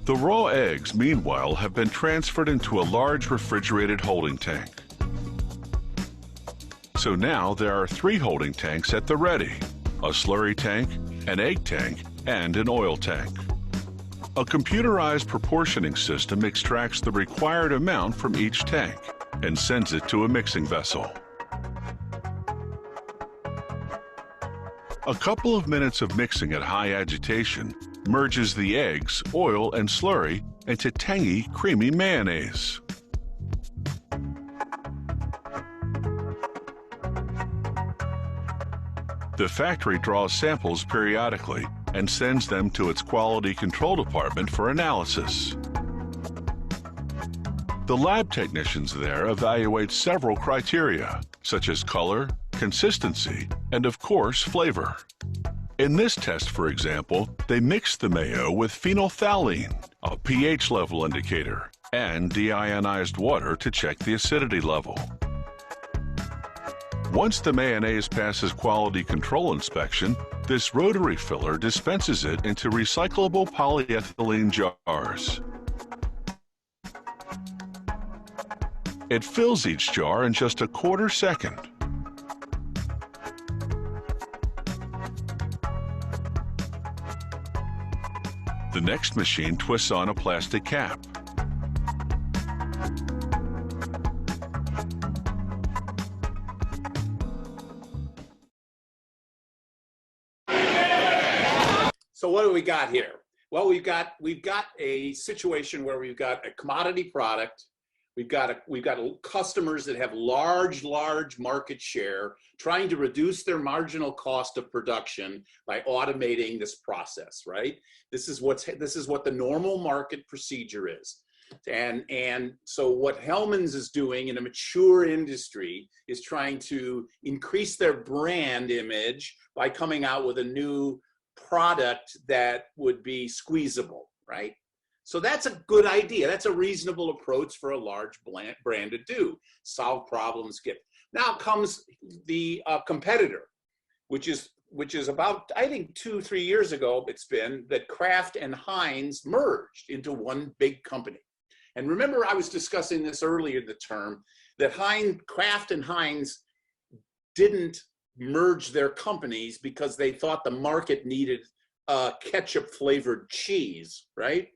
The raw eggs, meanwhile, have been transferred into a large refrigerated holding tank. So now there are 3 holding tanks at the ready: a slurry tank, an egg tank, and an oil tank. A computerized proportioning system extracts the required amount from each tank and sends it to a mixing vessel. A couple of minutes of mixing at high agitation merges the eggs, oil, and slurry into tangy, creamy mayonnaise. The factory draws samples periodically and sends them to its quality control department for analysis. The lab technicians there evaluate several criteria, such as color, consistency, and of course, flavor. In this test, for example, they mixed the mayo with phenolphthalein, a pH level indicator, and deionized water to check the acidity level. Once the mayonnaise passes quality control inspection, this rotary filler dispenses it into recyclable polyethylene jars. It fills each jar in just a quarter second. The next machine twists on a plastic cap. So what do we got here? Well, we've got a situation where we've got a commodity product. We've got customers that have large market share, trying to reduce their marginal cost of production by automating this process, right? This is what the normal market procedure is. And so what Hellmann's is doing in a mature industry is trying to increase their brand image by coming out with a new product that would be squeezable, right? So that's a good idea. That's a reasonable approach for a large brand to do. Solve problems. Now comes the competitor, which is about, I think 2-3 years ago, it's been that Kraft and Heinz merged into one big company. And remember, I was discussing this earlier, the term that Kraft and Heinz didn't merge their companies because they thought the market needed ketchup flavored cheese, right?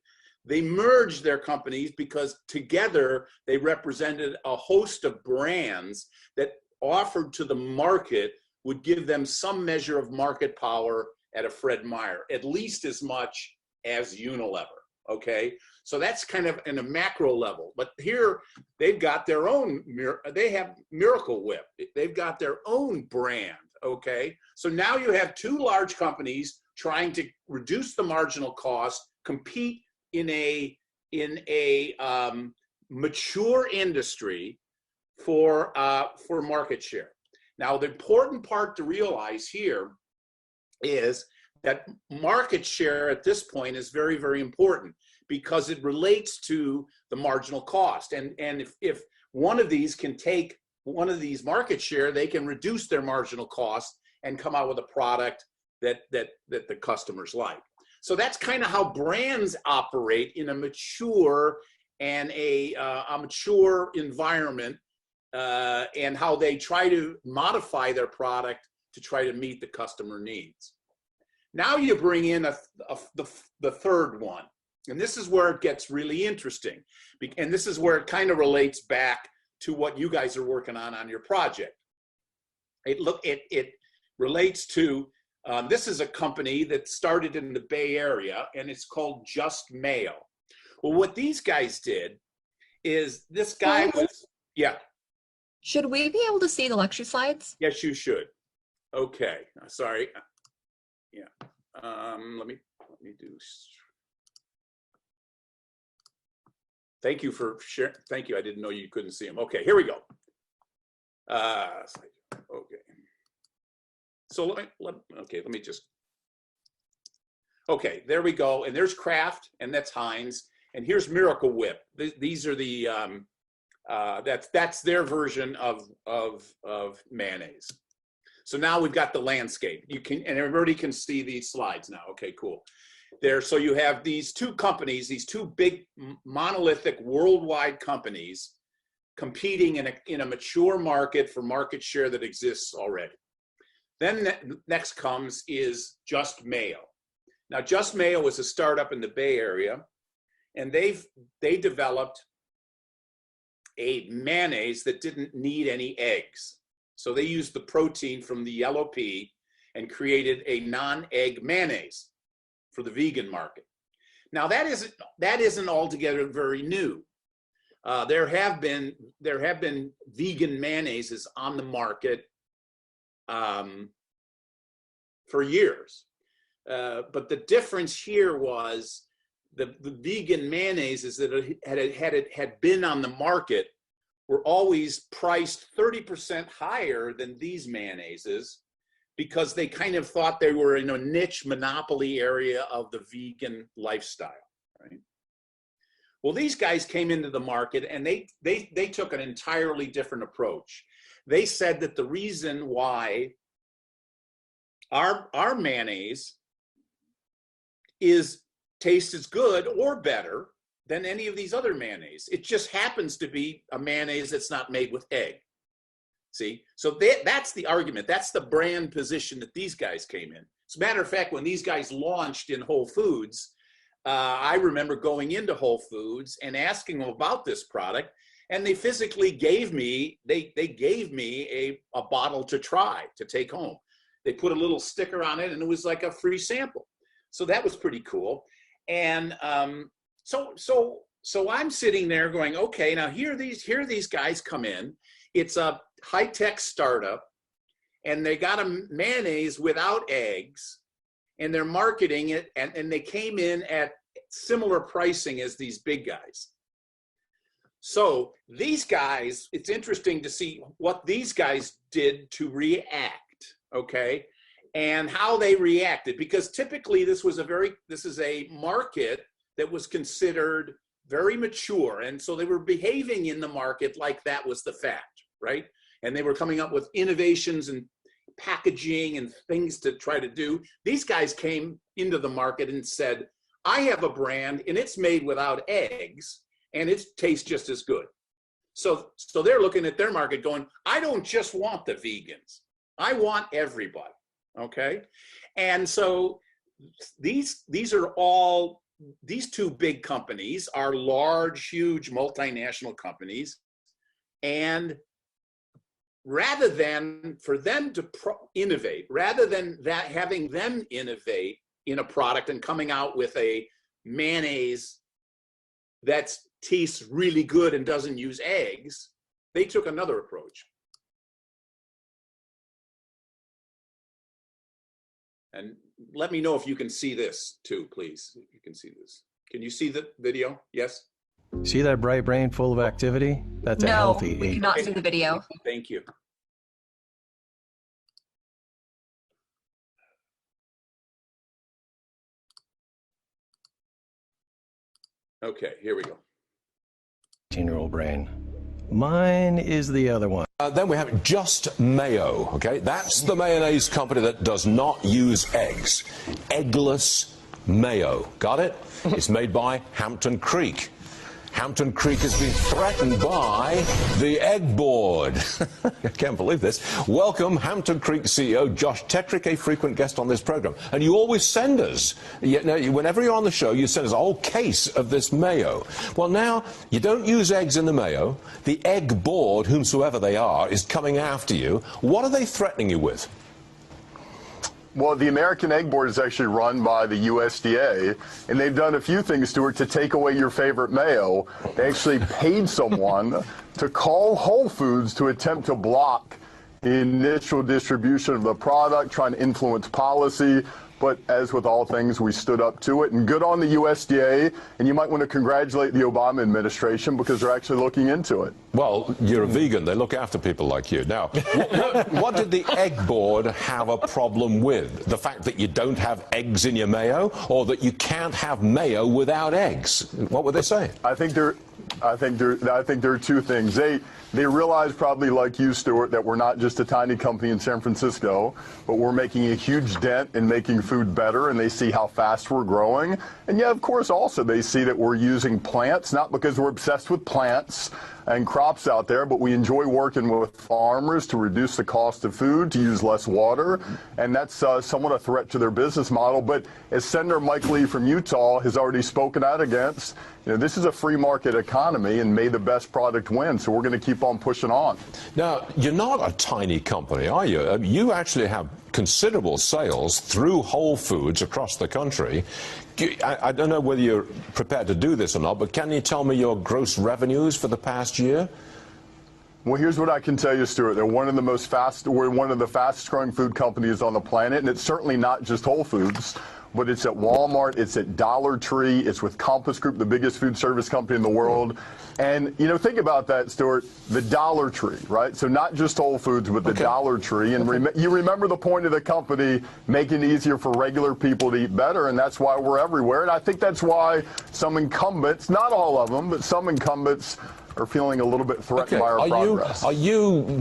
They merged their companies because together they represented a host of brands that offered to the market would give them some measure of market power at a Fred Meyer, at least as much as Unilever, okay? So that's kind of in a macro level. But here they've got their own, they have Miracle Whip. They've got their own brand, okay? So now you have two large companies trying to reduce the marginal cost, compete in a mature industry for market share. Now, the important part to realize here is that market share at this point is very, very important because it relates to the marginal cost. And if one of these can take one of these market share, they can reduce their marginal cost and come out with a product that the customers like. So that's kind of how brands operate in a mature and a mature environment, and how they try to modify their product to try to meet the customer needs. Now you bring in the third one, and this is where it gets really interesting, and this is where it kind of relates back to what you guys are working on your project. It relates to this is a company that started in the Bay Area, and it's called Just Mayo. Well, what these guys did is this guy was, yeah. Should we be able to see the lecture slides? Yes, you should. Okay, sorry. Yeah, let me do. Thank you for sharing. Thank you. I didn't know you couldn't see them. Okay, here we go. Okay. So let me just. Okay, there we go. And there's Kraft, and that's Heinz, and here's Miracle Whip. These are the that's their version of mayonnaise. So now we've got the landscape. You can, and everybody can see these slides now. Okay, cool. So you have these two companies, these two big monolithic worldwide companies competing in a mature market for market share that exists already. Then next comes is Just Mayo. Now, Just Mayo is a startup in the Bay Area, and they developed a mayonnaise that didn't need any eggs. So they used the protein from the yellow pea and created a non-egg mayonnaise for the vegan market. Now that isn't altogether very new. There have been vegan mayonnaises on the market for years, But the difference here was the vegan mayonnaises that had been on the market were always priced 30% higher than these mayonnaises because they kind of thought they were in a niche monopoly area of the vegan lifestyle, right? Well, these guys came into the market and they took an entirely different approach. They said that the reason why our mayonnaise tastes as good or better than any of these other mayonnaise. It just happens to be a mayonnaise that's not made with egg. See, so that's the argument. That's the brand position that these guys came in. As a matter of fact, when these guys launched in Whole Foods, I remember going into Whole Foods and asking them about this product, and they physically gave me, they gave me a bottle to try, to take home. They put a little sticker on it and it was like a free sample. So that was pretty cool. And so I'm sitting there going, okay, now here these guys come in. It's a high-tech startup, and they got a mayonnaise without eggs, and they're marketing it, and they came in at similar pricing as these big guys. So these guys, it's interesting to see what these guys did to react, okay, and how they reacted, because typically this is a market that was considered very mature, and so they were behaving in the market like that was the fact, right? And they were coming up with innovations and packaging and things to try to do. These guys came into the market and said, I have a brand and it's made without eggs and it tastes just as good. So they're looking at their market going, I don't just want the vegans, I want everybody, okay? And so these two big companies are large, huge multinational companies, and rather than for them to innovate, rather than having them innovate in a product and coming out with a mayonnaise that tastes really good and doesn't use eggs, they took another approach. And let me know if you can see this too, please. If you can see this. Can you see the video? Yes? See that bright brain full of activity? That's a healthy we cannot see the video. Thank you. Okay, here we go. 18-year-old brain. Mine is the other one. Then we have Just Mayo, okay? That's the mayonnaise company that does not use eggs. Eggless mayo. Got it? It's made by Hampton Creek. Hampton Creek has been threatened by the egg board. I can't believe this. Welcome, Hampton Creek CEO Josh Tetrick, a frequent guest on this program. And you always send us, whenever you're on the show, you send us a whole case of this mayo. Well, now, you don't use eggs in the mayo. The egg board, whomsoever they are, is coming after you. What are they threatening you with? Well, the American Egg Board is actually run by the USDA, and they've done a few things, Stuart, to take away your favorite mayo. They actually paid someone to call Whole Foods to attempt to block the initial distribution of the product, trying to influence policy. But as with all things, we stood up to it. And good on the USDA. And you might want to congratulate the Obama administration because they're actually looking into it. Well, you're a vegan. They look after people like you. Now, what did the Egg Board have a problem with? The fact that you don't have eggs in your mayo, or that you can't have mayo without eggs? What were they saying? I think there are two things. They realize, probably like you, Stuart, that we're not just a tiny company in San Francisco, but we're making a huge dent in making food better, and they see how fast we're growing. And yeah, of course, also they see that we're using plants, not because we're obsessed with plants and crops out there, but we enjoy working with farmers to reduce the cost of food, to use less water, and that's somewhat a threat to their business model. But as Senator Mike Lee from Utah has already spoken out against, this is a free market economy, and may the best product win, so we're going to keep on pushing on. Now, you're not a tiny company, are you? You actually have considerable sales through Whole Foods across the country. I don't know whether you're prepared to do this or not, but can you tell me your gross revenues for the past year? Well, here's what I can tell you, Stuart. We're one of the fastest growing food companies on the planet, and it's certainly not just Whole Foods, but it's at Walmart, it's at Dollar Tree, it's with Compass Group, the biggest food service company in the world. And, you know, think about that, Stuart, the Dollar Tree, right? So not just Whole Foods, but the Dollar Tree. And you remember the point of the company, making it easier for regular people to eat better, and that's why we're everywhere. And I think that's why some incumbents, not all of them, but some incumbents are feeling a little bit threatened by our progress.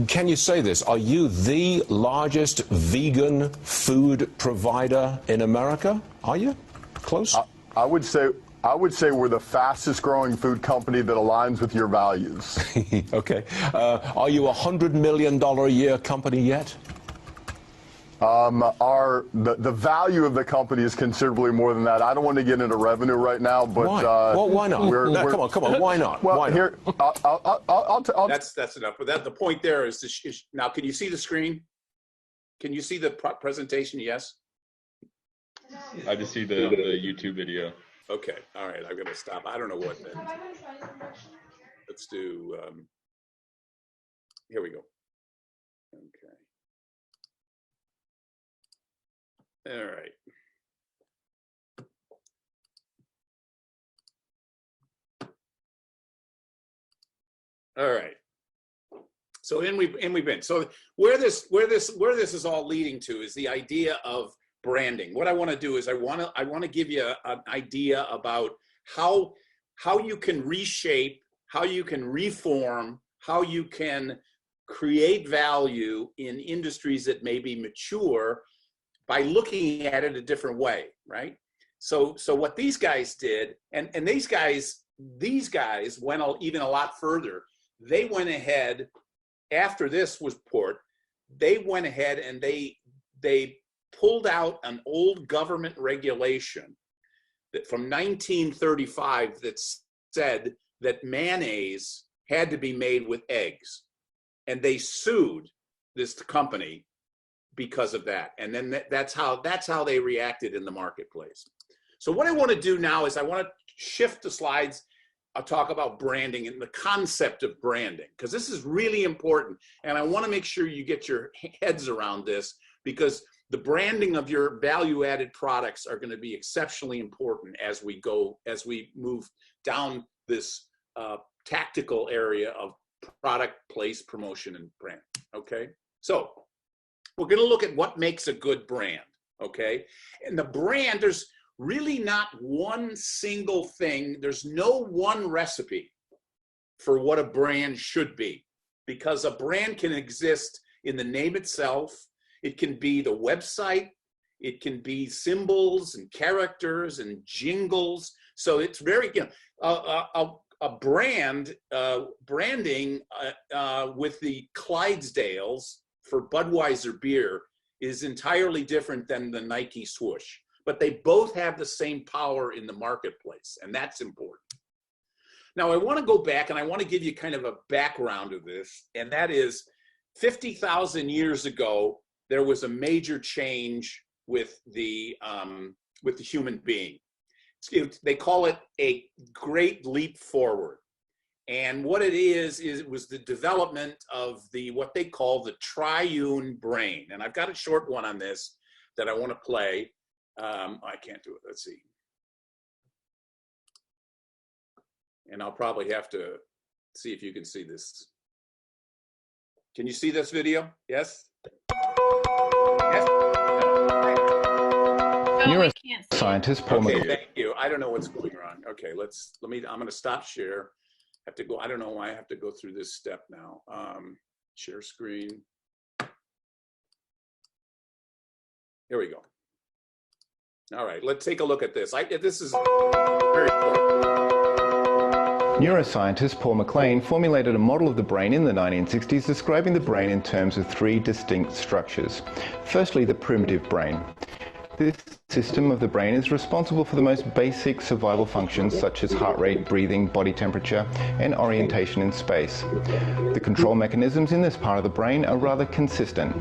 Can you say this? Are you the largest vegan food provider in America? Are you? Close? I would say we're the fastest growing food company that aligns with your values. Okay. Are you a $100 million a year company yet? The value of the company is considerably more than that. I don't want to get into revenue right now, but why? Well, why not? Come on. Why not? Well, why not? Here, that's enough. But the point there is now. Can you see the screen? Can you see the presentation? Yes. I just see the YouTube video. Okay. All right. I'm gonna stop. I don't know what then. Let's do. Here we go. Okay. All right. All right. So we've been. So where this is all leading to is the idea of branding. What I want to do is I want to give you an idea about how you can reshape, how you can reform, how you can create value in industries that may be mature by looking at it a different way, right? So what these guys did, and these guys went even a lot further. They went ahead after this was poured. They went ahead and they pulled out an old government regulation that from 1935 that said that mayonnaise had to be made with eggs, and they sued this company because of that. And then that's how they reacted in the marketplace. So what I want to do now is I want to shift the slides. I'll talk about branding and the concept of branding, because this is really important. And I want to make sure you get your heads around this, because the branding of your value-added products are going to be exceptionally important as we move down this tactical area of product, place, promotion, and brand. Okay, so we're going to look at what makes a good brand. Okay, and the brand, there's really not one single thing. There's no one recipe for what a brand should be, because a brand can exist in the name itself. It can be the website. It can be symbols and characters and jingles. So it's very, a brand, branding with the Clydesdales for Budweiser beer is entirely different than the Nike swoosh. But they both have the same power in the marketplace, and that's important. Now, I want to go back, and I want to give you kind of a background of this, and that is 50,000 years ago, there was a major change with the human being. They call it a great leap forward. And what it is it was the development of what they call the triune brain. And I've got a short one on this that I want to play. I can't do it. Let's see. And I'll probably have to see if you can see this. Can you see this video? Yes? Yes? You're a scientist, Paul. Okay, thank you. I don't know what's going wrong. Okay, I'm going to stop share. Have to go. I don't know why I have to go through this step now. Share screen. Here we go. All right, let's take a look at this. This is very important. Neuroscientist Paul MacLean formulated a model of the brain in the 1960s, describing the brain in terms of three distinct structures. Firstly, the primitive brain. This system of the brain is responsible for the most basic survival functions such as heart rate, breathing, body temperature, and orientation in space. The control mechanisms in this part of the brain are rather consistent.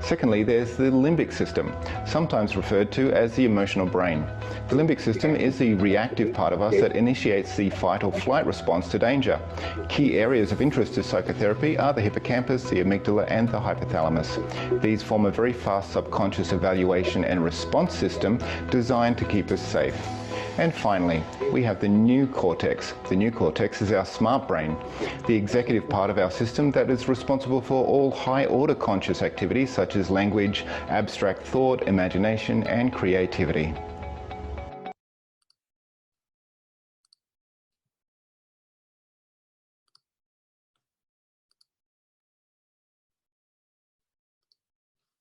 Secondly, there's the limbic system, sometimes referred to as the emotional brain. The limbic system is the reactive part of us that initiates the fight or flight response to danger. Key areas of interest to psychotherapy are the hippocampus, the amygdala, and the hypothalamus. These form a very fast subconscious evaluation and response system designed to keep us safe. And finally, we have the new cortex. The new cortex is our smart brain, the executive part of our system that is responsible for all high-order conscious activities such as language, abstract thought, imagination, and creativity.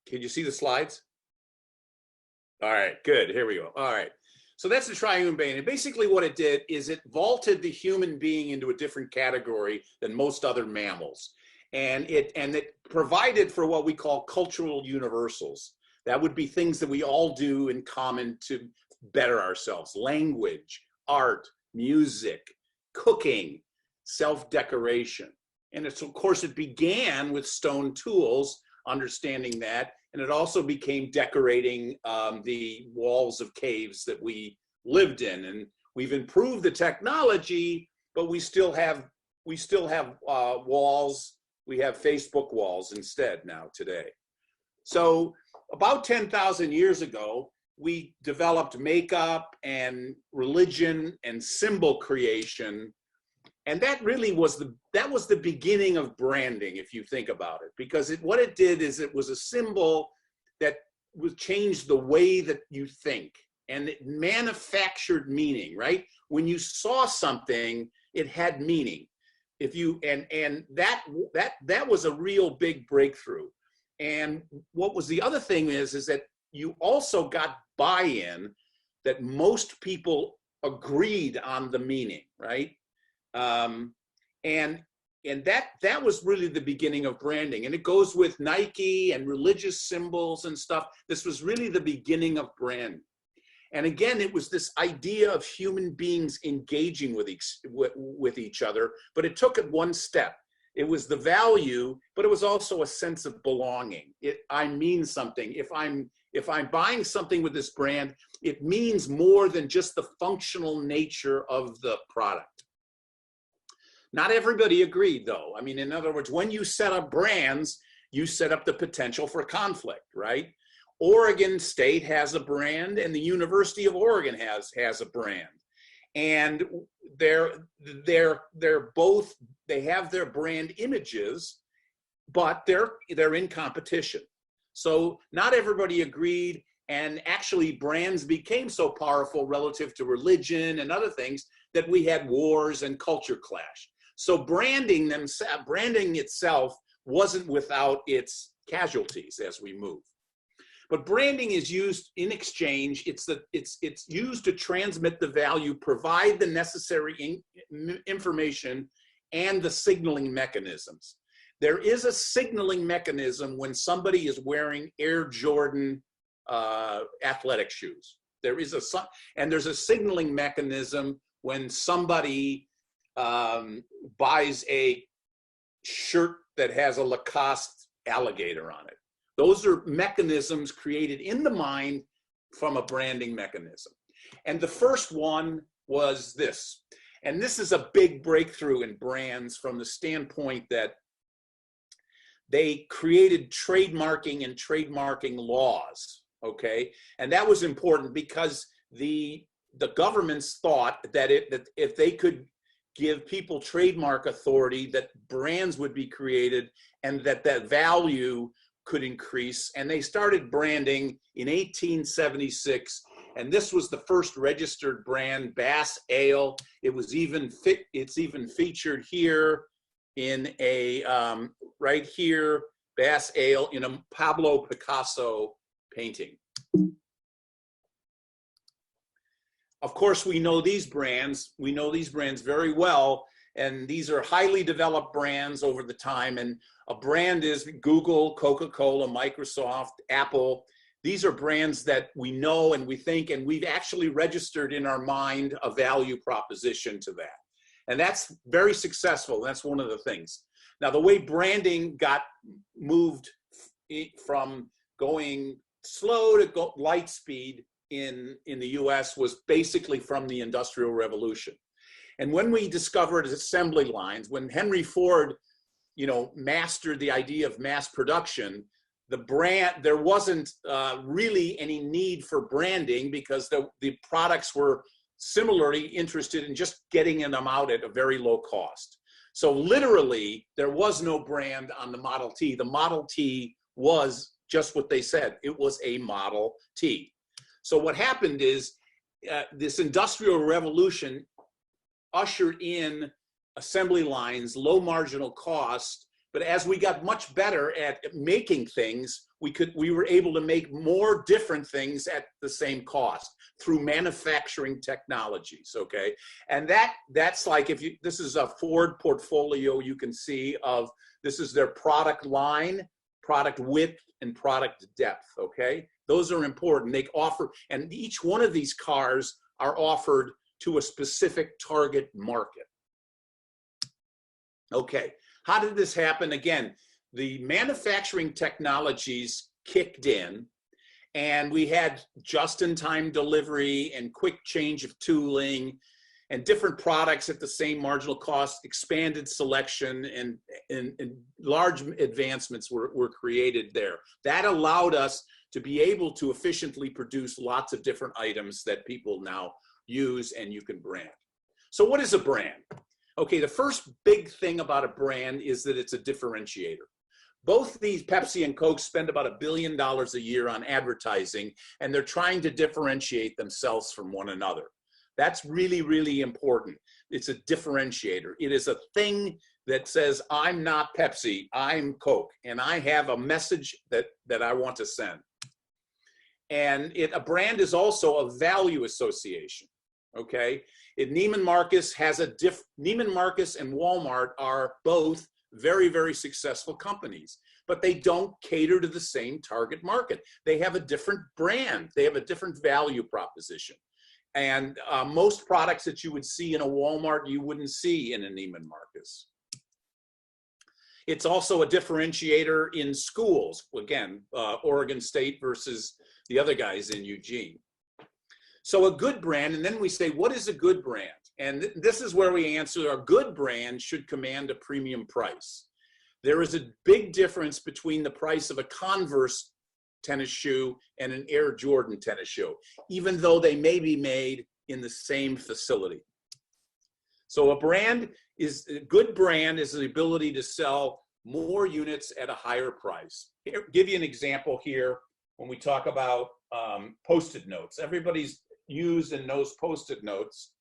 Can you see the slides? All right, good. Here we go. All right. So that's the triune brain. And basically what it did is it vaulted the human being into a different category than most other mammals. And it provided for what we call cultural universals. That would be things that we all do in common to better ourselves. Language, art, music, cooking, self-decoration. And it's, of course, it began with stone tools, understanding that. And it also became decorating the walls of caves that we lived in. And we've improved the technology, but we still have walls. We have Facebook walls instead now today. So about 10,000 years ago, we developed makeup and religion and symbol creation. And that really was the beginning of branding, if you think about it, because what it did is it was a symbol that would change the way that you think, and it manufactured meaning, right? When you saw something, it had meaning. If you and that was a real big breakthrough. And what was the other thing is that you also got buy-in that most people agreed on the meaning, right? And that was really the beginning of branding. And it goes with Nike and religious symbols and stuff. This was really the beginning of brand. And again, it was this idea of human beings engaging with each other, but it took it one step. It was the value, but it was also a sense of belonging. I mean something. If I'm buying something with this brand, it means more than just the functional nature of the product. Not everybody agreed, though. I mean, in other words, when you set up brands, you set up the potential for conflict, right? Oregon State has a brand, and the University of Oregon has a brand, and they're both, they have their brand images, but they're in competition. So not everybody agreed, and actually brands became so powerful relative to religion and other things that we had wars and culture clash. So branding itself wasn't without its casualties as we move. But branding is used in exchange. It's used to transmit the value, provide the necessary information, and the signaling mechanisms. There is a signaling mechanism when somebody is wearing Air Jordan athletic shoes. There's a signaling mechanism when somebody buys a shirt that has a Lacoste alligator on it. Those are mechanisms created in the mind from a branding mechanism. And the first one was this. And this is a big breakthrough in brands from the standpoint that they created trademarking and trademarking laws, okay? And that was important because the governments thought that if they could give people trademark authority, that brands would be created and that value could increase. And they started branding in 1876. And this was the first registered brand, Bass Ale. It's even featured here in a, right here, Bass Ale in a Pablo Picasso painting. Of course, we know these brands very well, and these are highly developed brands over the time. And a brand is Google, Coca-Cola, Microsoft, Apple. These are brands that we know and we think, and we've actually registered in our mind a value proposition to that. And that's very successful. That's one of the things. Now, the way branding got moved from going slow to go light speed in the US was basically from the Industrial Revolution. And when we discovered assembly lines, when Henry Ford, mastered the idea of mass production, there wasn't really any need for branding because the products were similarly interested in just getting them out at a very low cost. So literally, there was no brand on the Model T. The Model T was just what they said. It was a Model T. So what happened is this Industrial Revolution ushered in assembly lines, low marginal cost. But as we got much better at making things, we were able to make more different things at the same cost through manufacturing technologies, okay? And that's like, this is a Ford portfolio you can see of, this is their product line, product width, and product depth, okay? Those are important. They offer, and each one of these cars are offered to a specific target market. Okay, how did this happen? Again, the manufacturing technologies kicked in, and we had just-in-time delivery and quick change of tooling and different products at the same marginal cost, expanded selection, and large advancements were created there. That allowed us to be able to efficiently produce lots of different items that people now use and you can brand. So what is a brand? Okay, the first big thing about a brand is that it's a differentiator. Both these, Pepsi and Coke, spend about $1 billion a year on advertising, and they're trying to differentiate themselves from one another. That's really, really important. It's a differentiator. It is a thing that says, I'm not Pepsi, I'm Coke, and I have a message that I want to send. And a brand is also a value association, okay? Neiman Marcus Neiman Marcus and Walmart are both very, very successful companies, but they don't cater to the same target market. They have a different brand. They have a different value proposition. And most products that you would see in a Walmart, you wouldn't see in a Neiman Marcus. It's also a differentiator in schools. Again, Oregon State versus the other guys in Eugene. So a good brand, and then we say, what is a good brand? And this is where we answer, a good brand should command a premium price. There is a big difference between the price of a Converse tennis shoe and an Air Jordan tennis shoe, even though they may be made in the same facility. So a good brand is the ability to sell more units at a higher price. Here, give you an example here when we talk about Post-it notes. Everybody's used and knows Post-it notes,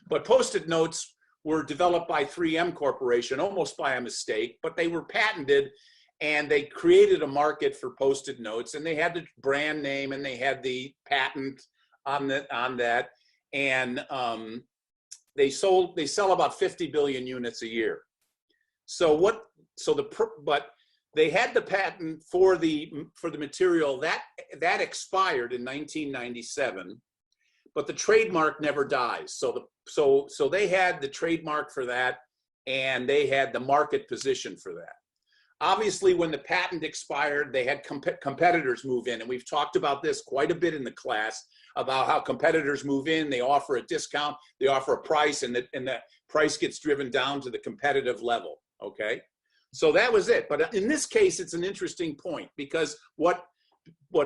but Post-it notes were developed by 3M Corporation almost by a mistake, but they were patented and they created a market for Post-it notes, and they had the brand name and they had the patent on that, and they sell about 50 billion units a year. But they had the patent for the material that expired in 1997, but the trademark never dies. So they had the trademark for that, and they had the market position for that. Obviously, when the patent expired, they had competitors move in, and we've talked about this quite a bit in the class about how competitors move in, they offer a discount, they offer a price, and the price gets driven down to the competitive level, okay? So that was it. But in this case, it's an interesting point, because what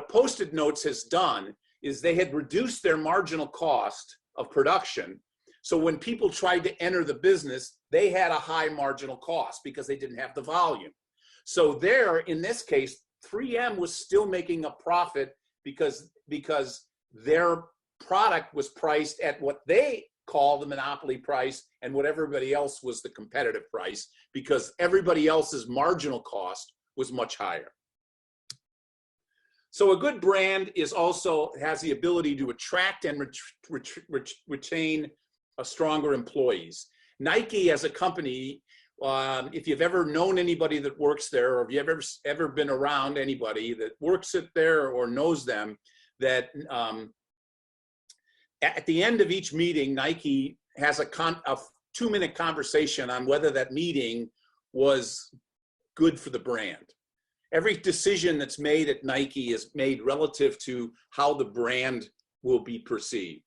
Post-it notes has done is they had reduced their marginal cost of production. So when people tried to enter the business, they had a high marginal cost because they didn't have the volume. So there, in this case, 3M was still making a profit because their product was priced at what they call the monopoly price and what everybody else was the competitive price, because everybody else's marginal cost was much higher. So a good brand has the ability to attract and retain stronger employees. Nike as a company if you've ever known anybody that works there, or if you've ever been around anybody that works at there or knows them, that at the end of each meeting, Nike has a 2-minute conversation on whether that meeting was good for the brand. Every decision that's made at Nike is made relative to how the brand will be perceived.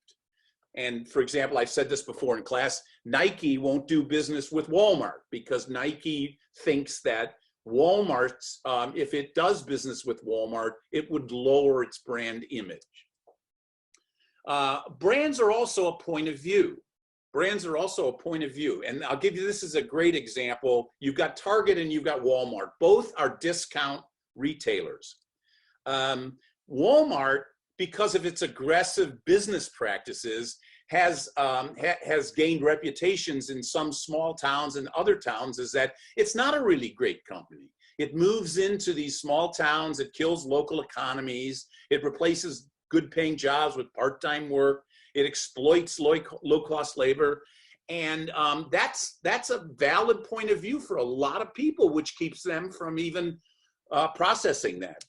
And for example, I've said this before in class, Nike won't do business with Walmart because Nike thinks that Walmart's, if it does business with Walmart, it would lower its brand image. Brands are also a point of view. Brands are also a point of view. And I'll give you, this is a great example. You've got Target and you've got Walmart. Both are discount retailers. Walmart, because of its aggressive business practices, has gained reputations in some small towns and other towns as that it's not a really great company. It moves into these small towns, it kills local economies, it replaces good paying jobs with part-time work, it exploits low-cost labor, and that's a valid point of view for a lot of people, which keeps them from even processing that.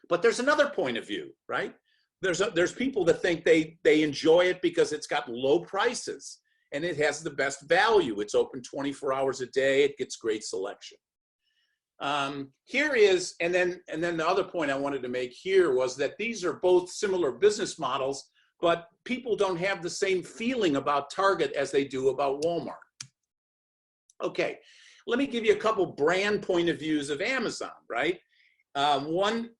But there's another point of view, right? There's people that think they enjoy it because it's got low prices and it has the best value. It's open 24 hours a day. It gets great selection. Here is, and then the other point I wanted to make here was that these are both similar business models, but people don't have the same feeling about Target as they do about Walmart. Okay, let me give you a couple brand point of views of Amazon, right? One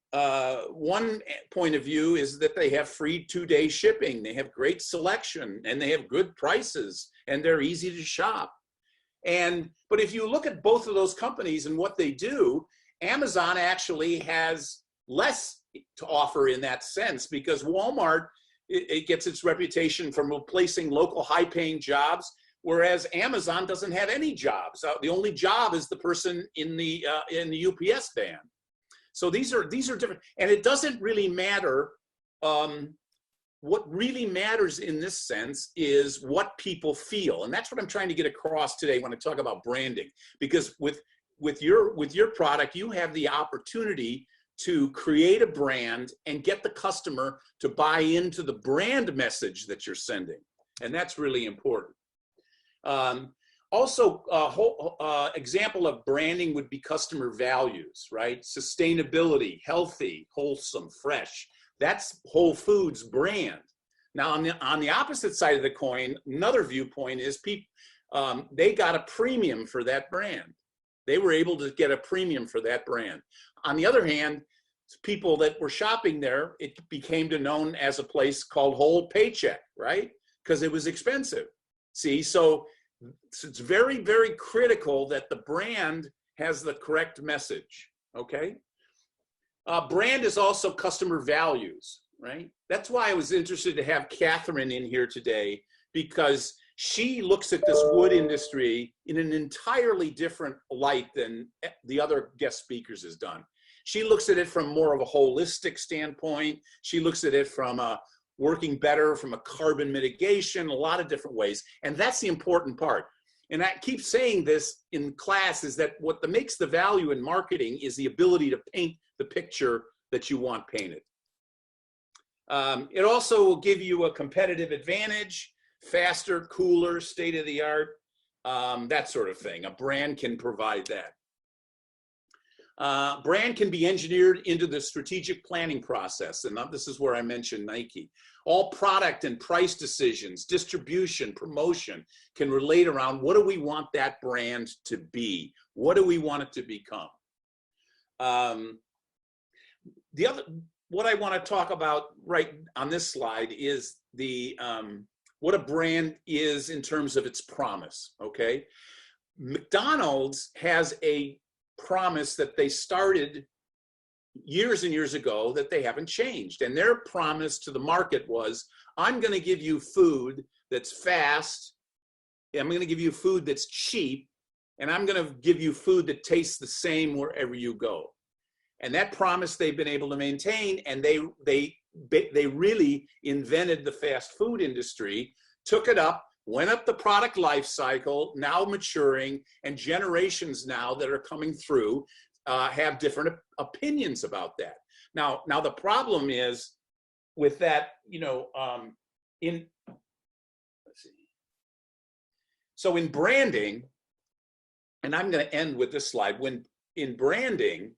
point of view is that they have free 2-day shipping, they have great selection, and they have good prices, and they're easy to shop. But if you look at both of those companies and what they do, Amazon actually has less to offer in that sense, because Walmart, it gets its reputation from replacing local high-paying jobs, whereas Amazon doesn't have any jobs. The only job is the person in the UPS van. So these are different, and it doesn't really matter. What really matters in this sense is what people feel, and that's what I'm trying to get across today when I talk about branding. Because with your product, you have the opportunity to create a brand and get the customer to buy into the brand message that you're sending, and that's really important. Also, a whole example of branding would be customer values, right? Sustainability, healthy, wholesome, fresh. That's Whole Foods brand. Now, on the opposite side of the coin, another viewpoint is they got a premium for that brand. They were able to get a premium for that brand. On the other hand, people that were shopping there, it became known as a place called Whole Paycheck, right? Because it was expensive. See, so it's very, very critical that the brand has the correct message, okay? Brand is also customer values, right? That's why I was interested to have Catherine in here today, because she looks at this wood industry in an entirely different light than the other guest speakers has done. She looks at it from more of a holistic standpoint. She looks at it from working better from a carbon mitigation, a lot of different ways. And that's the important part. And I keep saying this in class, is that what makes the value in marketing is the ability to paint the picture that you want painted. It also will give you a competitive advantage, faster, cooler, state-of-the-art, that sort of thing. A brand can provide that. Brand can be engineered into the strategic planning process, and this is where I mentioned Nike. All product and price decisions, distribution, promotion can relate around what do we want that brand to be? What do we want it to become? What I want to talk about right on this slide is what a brand is in terms of its promise, okay? McDonald's has a promise that they started years and years ago that they haven't changed. And their promise to the market was, I'm going to give you food that's fast, I'm going to give you food that's cheap, and I'm going to give you food that tastes the same wherever you go. And that promise they've been able to maintain, and they really invented the fast food industry, took it up, went up the product life cycle, now maturing, and generations now that are coming through have different opinions about that. Now the problem is with that, let's see. So in branding, and I'm going to end with this slide. When in branding,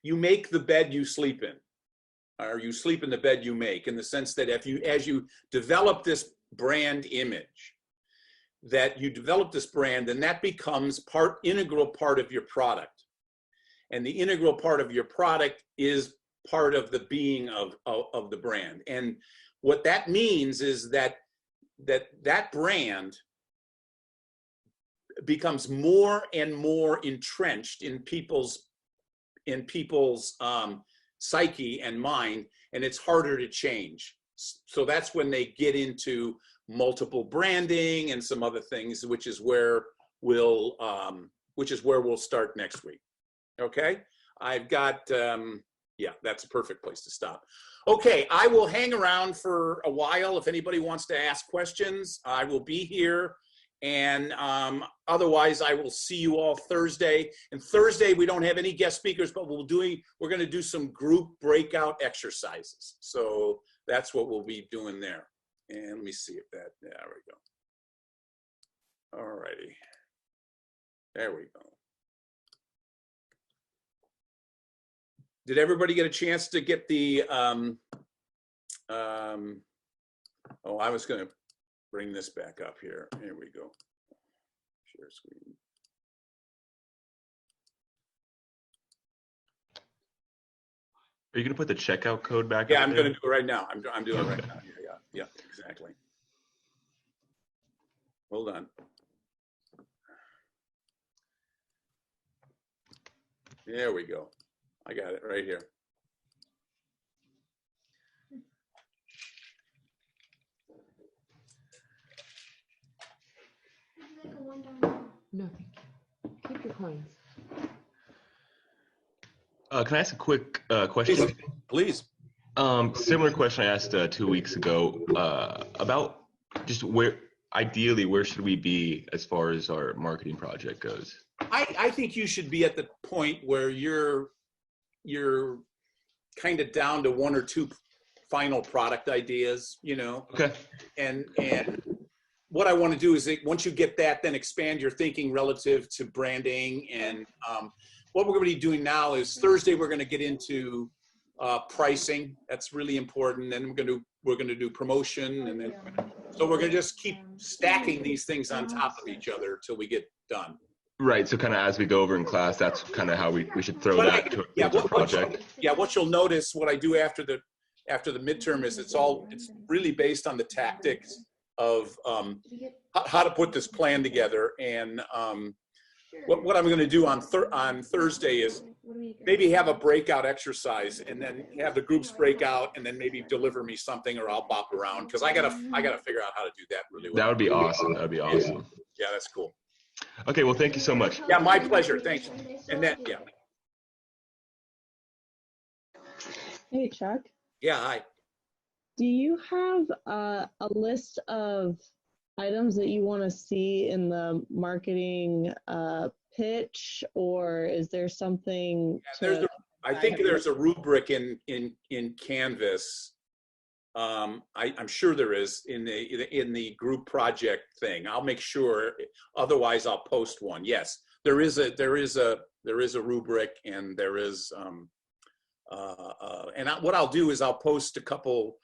you make the bed you sleep in, or you sleep in the bed you make, in the sense that as you develop this brand image, that you develop this brand, then that becomes integral part of your product. And the integral part of your product is part of the being of the brand. And what that means is that brand becomes more and more entrenched in people's psyche and mind, and it's harder to change. So that's when they get into multiple branding and some other things, which is where we'll start next week. Okay, I've got yeah, that's a perfect place to stop. Okay, I will hang around for a while. If anybody wants to ask questions, I will be here. And otherwise, I will see you all Thursday. And Thursday, we don't have any guest speakers, but we're going to do some group breakout exercises. So that's what we'll be doing there. And let me see if there we go. All righty. There we go. Did everybody get a chance to get the, oh, I was going to bring this back up here. Here we go. Share screen. Are you going to put the checkout code back? Yeah, up I'm there? going to do it right now. I'm doing it right now. Yeah, exactly. Hold on. There we go. I got it right here. No, thank you. Keep your coins. Can I ask a quick question? Please. Similar question I asked 2 weeks ago about just ideally, where should we be as far as our marketing project goes? I think you should be at the point where you're kind of down to one or two final product ideas, Okay. And what I want to do is once you get that, then expand your thinking relative to branding. And what we're going to be doing now is Thursday, we're going to get into pricing. That's really important. Then we're going to do promotion. And then, so we're going to just keep stacking these things on top of each other till we get done. Right. So kind of as we go over in class, that's kind of how we should throw that to the project. What you'll notice, what I do after the midterm is it's really based on the tactics of how to put this plan together. And what I'm going to do on Thursday is maybe have a breakout exercise, and then have the groups break out, and then maybe deliver me something, or I'll bop around, because I gotta figure out how to do that really well. That would be awesome. That would be awesome. Yeah, that's cool. Okay, well, thank you so much. Yeah, my pleasure. Thanks. And then, yeah. Hey, Chuck. Yeah, hi. Do you have a list of items that you want to see in the marketing pitch, or is there something? I think there's a rubric in Canvas. I'm sure there is in the group project thing. I'll make sure. Otherwise, I'll post one. Yes, there is a rubric, and there is. What I'll do is I'll post a couple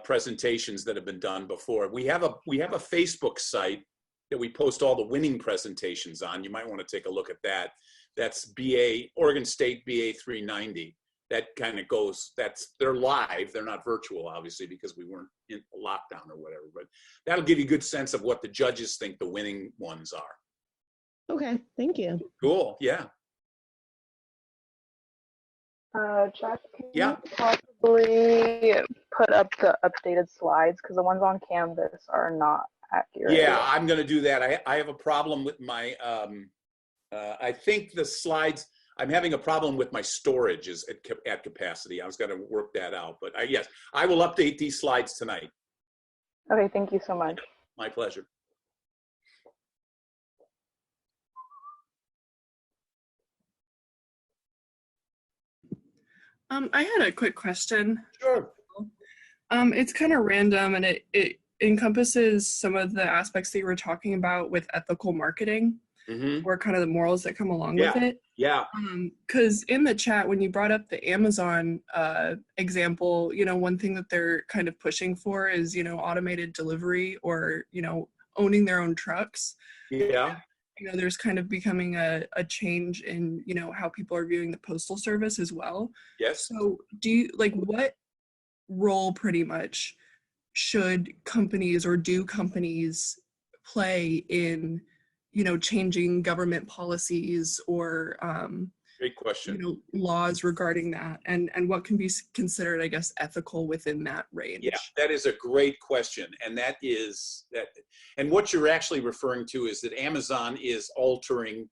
presentations that have been done before. We have a Facebook site that we post all the winning presentations on. You might want to take a look at that. That's Oregon State BA 390. That kind of goes, they're live. They're not virtual, obviously, because we weren't in lockdown or whatever, but that'll give you a good sense of what the judges think the winning ones are. Okay, thank you. Cool, yeah. Chuck, can you possibly put up the updated slides, because the ones on Canvas are not accurate? Yeah, I'm going to do that. I have a problem with my, I think the slides, I'm having a problem with my storage is at capacity. I was going to work that out, but yes, I will update these slides tonight. Okay, thank you so much. My pleasure. I had a quick question. Sure. It's kind of random, and it encompasses some of the aspects that you were talking about with ethical marketing, or kind of the morals that come along with it. Yeah. Because in the chat, when you brought up the Amazon example, one thing that they're kind of pushing for is, automated delivery or, owning their own trucks. Yeah. There's kind of becoming a change in, how people are viewing the postal service as well. Yes. So what role pretty much should companies or do companies play in, changing government policies or, great question. Laws regarding that, and what can be considered, I guess, ethical within that range? Yeah, that is a great question. And that is that, and what you're actually referring to is that Amazon is altering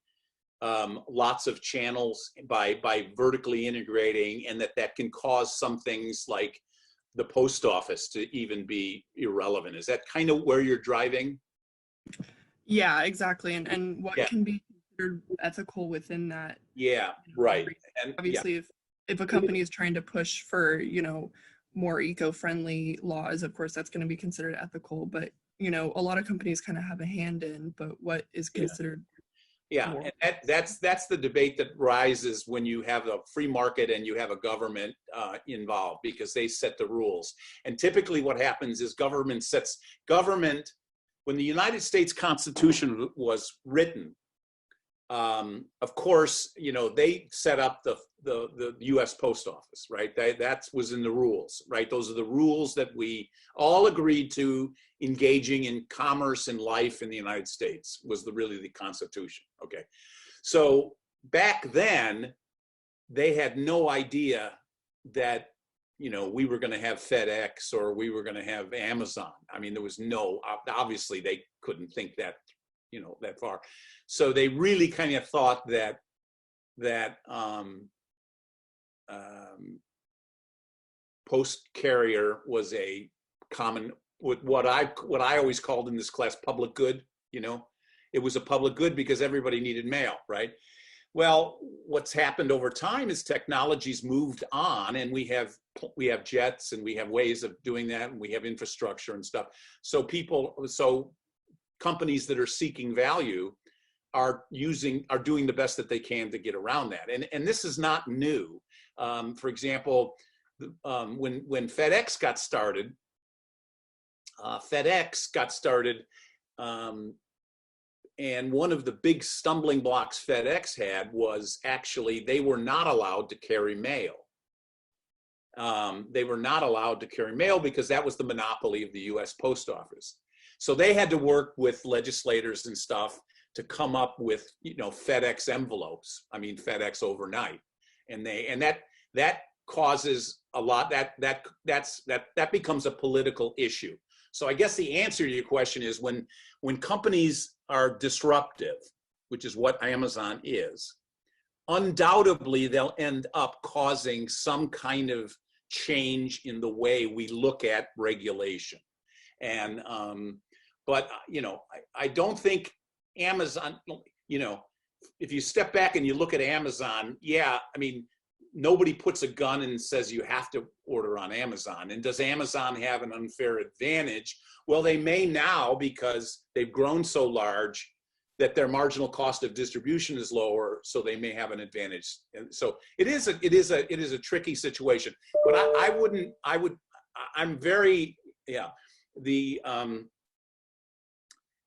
lots of channels by vertically integrating, and that can cause some things like the post office to even be irrelevant. Is that kind of where you're driving? Yeah, exactly. And what can be considered ethical within that? Yeah, right. And obviously, if a company is trying to push for, more eco-friendly laws, of course, that's going to be considered ethical. But, a lot of companies kind of have a hand in, but what is considered? Yeah, and that's the debate that rises when you have a free market and you have a government involved, because they set the rules. And typically what happens is government, when the United States Constitution was written, of course, they set up the U.S. Post Office, right? That was in the rules, right? Those are the rules that we all agreed to. Engaging in commerce and life in the United States was really the Constitution. Okay, so back then they had no idea that we were going to have FedEx or we were going to have Amazon. I mean, there was obviously they couldn't think that that far. So they really kind of thought that post carrier was a common, what I always called in this class, public good. It was a public good because everybody needed mail, right? Well, what's happened over time is technology's moved on, and we have jets and we have ways of doing that, and we have infrastructure and stuff. So companies that are seeking value are doing the best that they can to get around that. And this is not new. For example, when FedEx got started, and one of the big stumbling blocks FedEx had was actually they were not allowed to carry mail. They were not allowed to carry mail because that was the monopoly of the U.S. Post Office. So they had to work with legislators and stuff to come up with, FedEx envelopes. I mean, FedEx overnight, and that causes a lot. That becomes a political issue. So I guess the answer to your question is when companies are disruptive, which is what Amazon is, undoubtedly they'll end up causing some kind of change in the way we look at regulation. And but I don't think Amazon, if you step back and you look at Amazon, yeah, I mean, nobody puts a gun and says you have to order on Amazon. And does Amazon have an unfair advantage? Well, they may now, because they've grown so large that their marginal cost of distribution is lower, so they may have an advantage. And so it is a tricky situation. But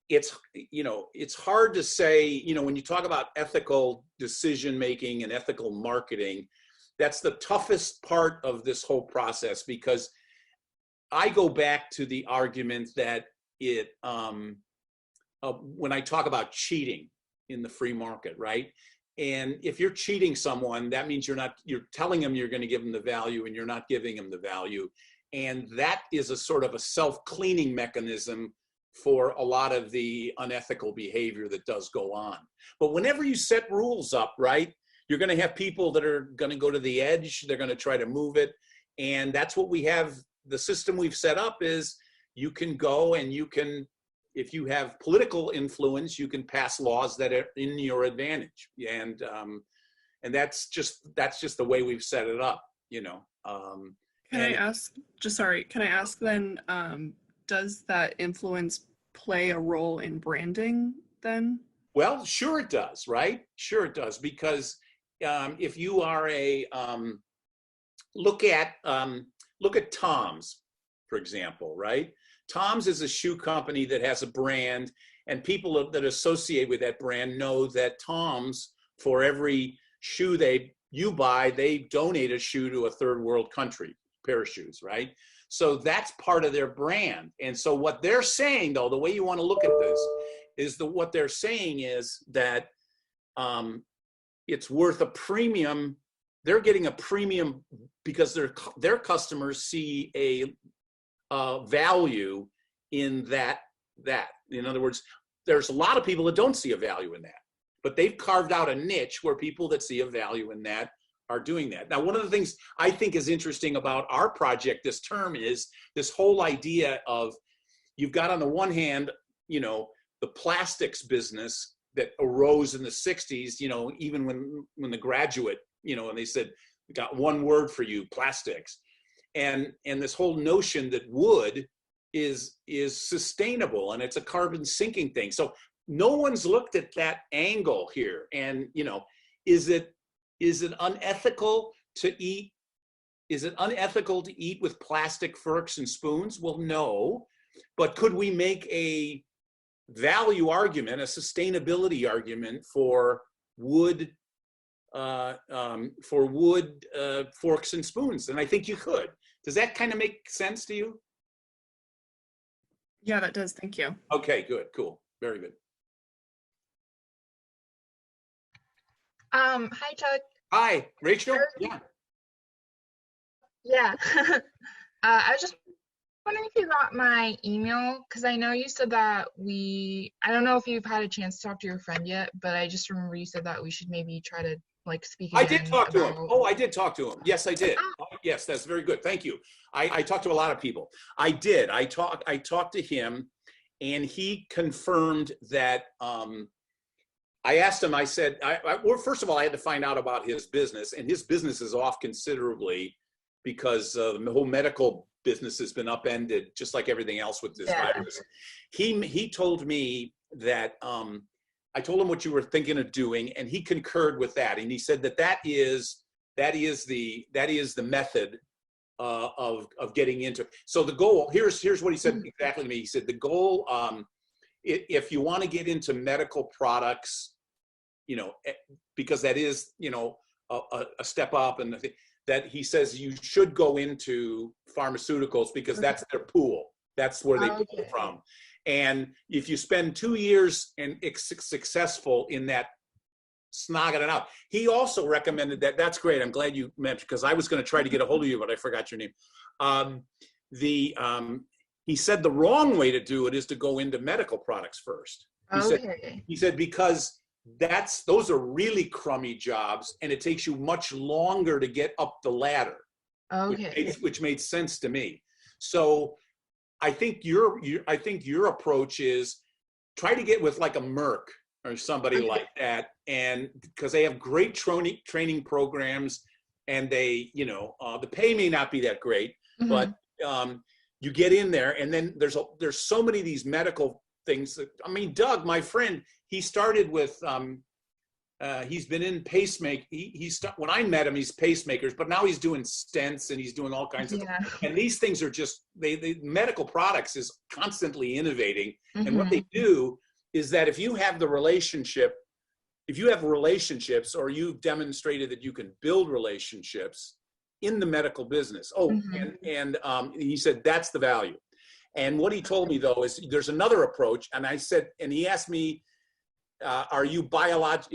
it's hard to say, when you talk about ethical decision making and ethical marketing, that's the toughest part of this whole process, because I go back to the argument that when I talk about cheating in the free market, right? And if you're cheating someone, that means you're telling them you're going to give them the value and you're not giving them the value. And that is a sort of a self-cleaning mechanism for a lot of the unethical behavior that does go on. But whenever you set rules up, right, you're going to have people that are going to go to the edge. They're going to try to move it. And that's what we have. The system we've set up is you can go and you can, if you have political influence, you can pass laws that are in your advantage. And that's just the way we've set it up, you know. Can I ask then, does that influence play a role in branding then? Well, sure it does, right? Sure it does, because if you are a, look at Tom's, for example, right? Tom's is a shoe company that has a brand, and people that associate with that brand know that Tom's, for every shoe you buy, they donate a shoe to a third world country, pair of shoes, right? So that's part of their brand. And so what they're saying, though, the way you want to look at this is what they're saying is that it's worth a premium. They're getting a premium because their customers see a value in that. In other words, there's a lot of people that don't see a value in that, but they've carved out a niche where people that see a value in that are doing that. Now, one of the things I think is interesting about our project this term is this whole idea of, you've got on the one hand, you know, the plastics business that arose in the 60s, you know, even when The Graduate, you know, and they said, we got one word for you, plastics. And this whole notion that wood is sustainable and it's a carbon sinking thing. So no one's looked at that angle here. And, you know, is it unethical to eat? Is it unethical to eat with plastic forks and spoons? Well, no. But could we make a value argument, a sustainability argument for wood forks and spoons? And I think you could. Does that kind of make sense to you? Yeah, that does. Thank you. Okay, good, cool, very good. Hi, Chuck. Hi, Rachel. Yeah. Yeah. I was just wondering if you got my email, because I know you said that I don't know if you've had a chance to talk to your friend yet, but I just remember you said that we should maybe try to like speak again. I did talk to him. Oh, I did talk to him. Yes, I did. Yes, that's very good. Thank you. I talked to a lot of people. I did. I talked to him, and he confirmed that. I asked him. I said, well, first of all, I had to find out about his business, and his business is off considerably because the whole medical business has been upended, just like everything else with this virus. He told me that. I told him what you were thinking of doing, and he concurred with that. And he said that is the method of getting into. So the goal, here's what he said exactly to me. He said the goal, if you want to get into medical products, you know, because that is, you know, a step up, and that he says you should go into pharmaceuticals because that's their pool. That's where they pull from. And if you spend 2 years and successful in that, snogging it out. He also recommended that. That's great. I'm glad you mentioned, because I was going to try to get a hold of you, but I forgot your name. He said the wrong way to do it is to go into medical products first. He said because those are really crummy jobs, and it takes you much longer to get up the ladder. Which made sense to me. So I think your approach is try to get with like a Merck or somebody like that, and because they have great training programs, and they, you know, the pay may not be that great, but you get in there, and then there's so many of these medical things that, I mean, Doug, my friend, he started with he's been in pacemaker. When I met him, he's pacemakers, but now he's doing stents and he's doing all kinds of. And these things are just they medical products is constantly innovating. And what they do is that if you have relationships, or you've demonstrated that you can build relationships in the medical business. And he said that's the value. And what he told me though is there's another approach. And I said, and he asked me, are you biological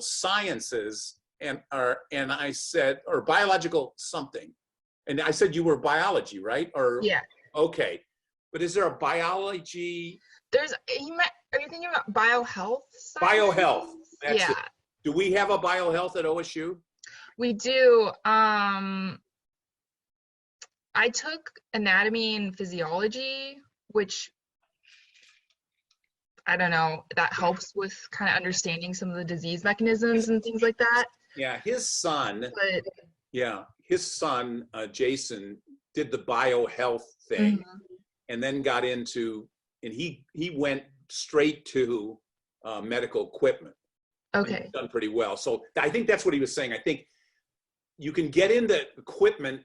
sciences? And I said, or biological something. And I said, you were biology, right? Or okay. But is there a biology? Are you thinking about biohealth? Biohealth. That's it. Do we have a biohealth at OSU? We do. I took anatomy and physiology, which I don't know, that helps with kind of understanding some of the disease mechanisms and things like that. Yeah, his son. But Jason did the biohealth thing, and then got into, and he went straight to medical equipment. Okay. He's done pretty well. So I think that's what he was saying. I think you can get into equipment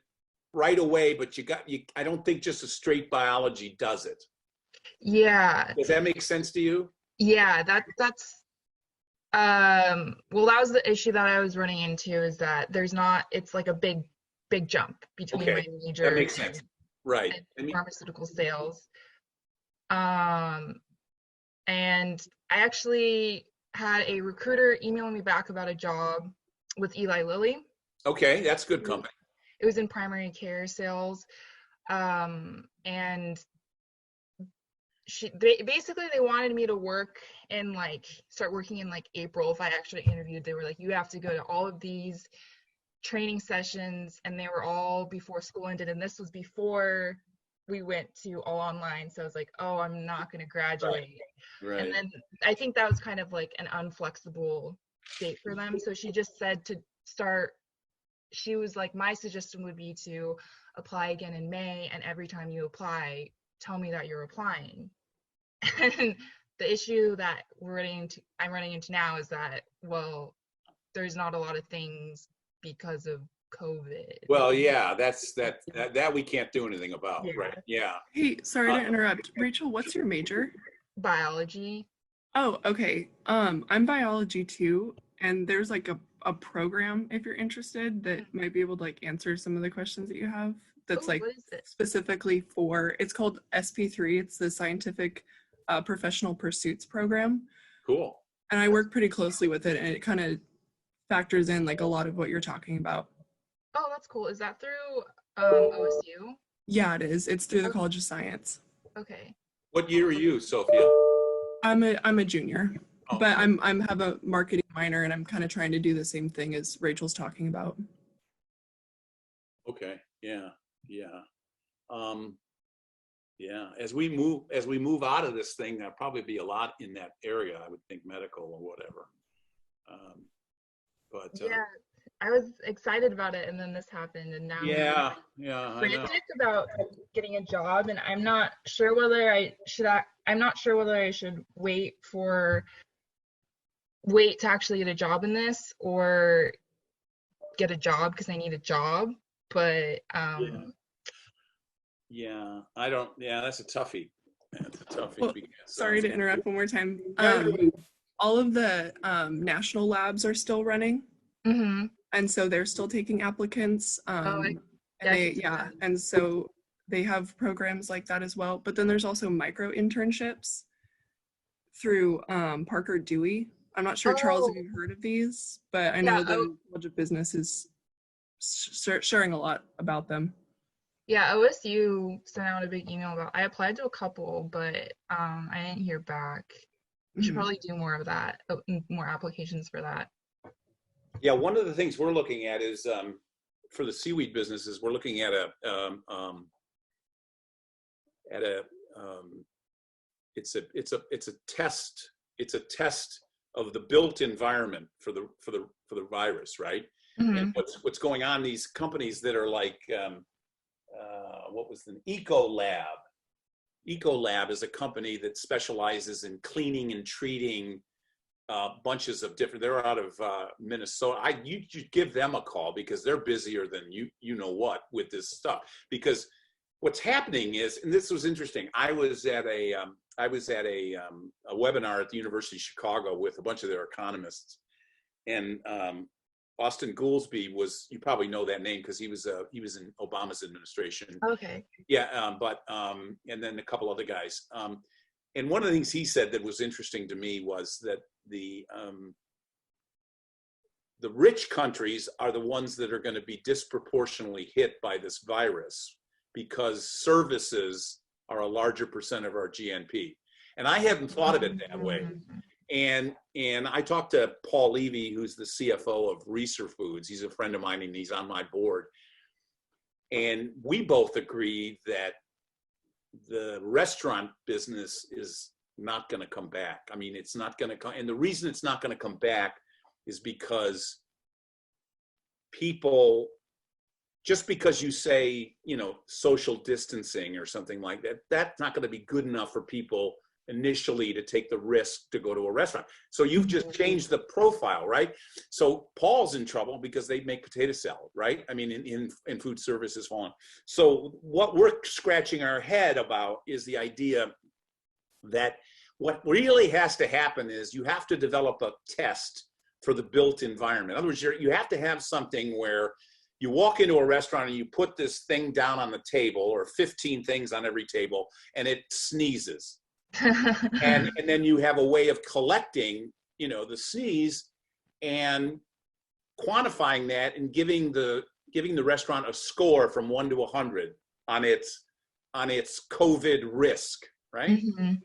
right away, but I don't think just a straight biology does it. Yeah. Does that make sense to you? Yeah, that's well, that was the issue that I was running into, is that it's like a big jump between my major that makes sense. Right. And pharmaceutical sales. And I actually had a recruiter email me back about a job with Eli Lilly. Okay, that's good company. It was in primary care sales. And they wanted me to start working in April. If I actually interviewed, they were like, you have to go to all of these training sessions, and they were all before school ended, and this was before we went to all online. So I was like, oh, I'm not going to graduate. Right. And then I think that was kind of like an unflexible date for them. So she just said to start, she was like, my suggestion would be to apply again in May, and every time you apply, tell me that you're applying. And the issue that I'm running into now is that, well, there's not a lot of things because of COVID. Well, yeah, that we can't do anything about, right? Yeah. Hey, sorry to interrupt. Rachel, what's your major? Biology. Oh, okay. I'm biology too, and there's like a program, if you're interested, that might be able to answer some of the questions that you have. That's what is it? Specifically for, it's called SP3. It's the Scientific Professional Pursuits Program. Cool. And I work pretty closely with it, and it kind of factors in a lot of what you're talking about. Oh, that's cool. Is that through OSU? Yeah, it is. It's through the College of Science. Okay. What year are you, Sophia? I'm a junior, but I'm have a marketing minor, and I'm kind of trying to do the same thing as Rachel's talking about. Okay. Yeah. As we move out of this thing, there'll probably be a lot in that area, I would think, medical or whatever. Yeah, I was excited about it, and then this happened, and now I'm frantic about getting a job, and I'm not sure whether I should wait to actually get a job in this, or get a job because I need a job. But that's a toughie. Well, sorry to interrupt one more time. All of the national labs are still running, and so they're still taking applicants. And so they have programs like that as well. But then there's also micro internships through Parker Dewey. I'm not sure, Charles, if you've heard of these, but I know the College of Business is sharing a lot about them. Yeah, OSU sent out a big email about. I applied to a couple, but I didn't hear back. We should probably do more of that, more applications for that. Yeah, one of the things we're looking at is for the seaweed businesses, we're looking at it's a test of the built environment for the virus, right? And what's going on? These companies that are like what was the Ecolab? Ecolab is a company that specializes in cleaning and treating bunches of different. They're out of Minnesota. You give them a call because they're busier than you know what with this stuff. Because what's happening is, and this was interesting. I was at a webinar at the University of Chicago with a bunch of their economists, and Austin Goolsbee was, you probably know that name because he was in Obama's administration. Okay. Yeah, and then a couple other guys. And one of the things he said that was interesting to me was that the rich countries are the ones that are going to be disproportionately hit by this virus because services are a larger percent of our GNP. And I hadn't thought of it that way. And I talked to Paul Levy, who's the CFO of Reeser Foods. He's a friend of mine and he's on my board. And we both agreed that the restaurant business is not going to come back. I mean, it's not going to come. And the reason it's not going to come back is because people, just because you say, you know, social distancing or something like that, that's not going to be good enough for people initially to take the risk to go to a restaurant. So you've just changed the profile, right? So Paul's in trouble because they make potato salad, right? I mean, in food service is falling. So what we're scratching our head about is the idea that what really has to happen is you have to develop a test for the built environment. In other words, you have to have something where you walk into a restaurant and you put this thing down on the table, or 15 things on every table, and it sneezes. and then you have a way of collecting, you know, the sneeze and quantifying that and giving the restaurant a score from 1 to 100 on its COVID risk, right? Mm-hmm.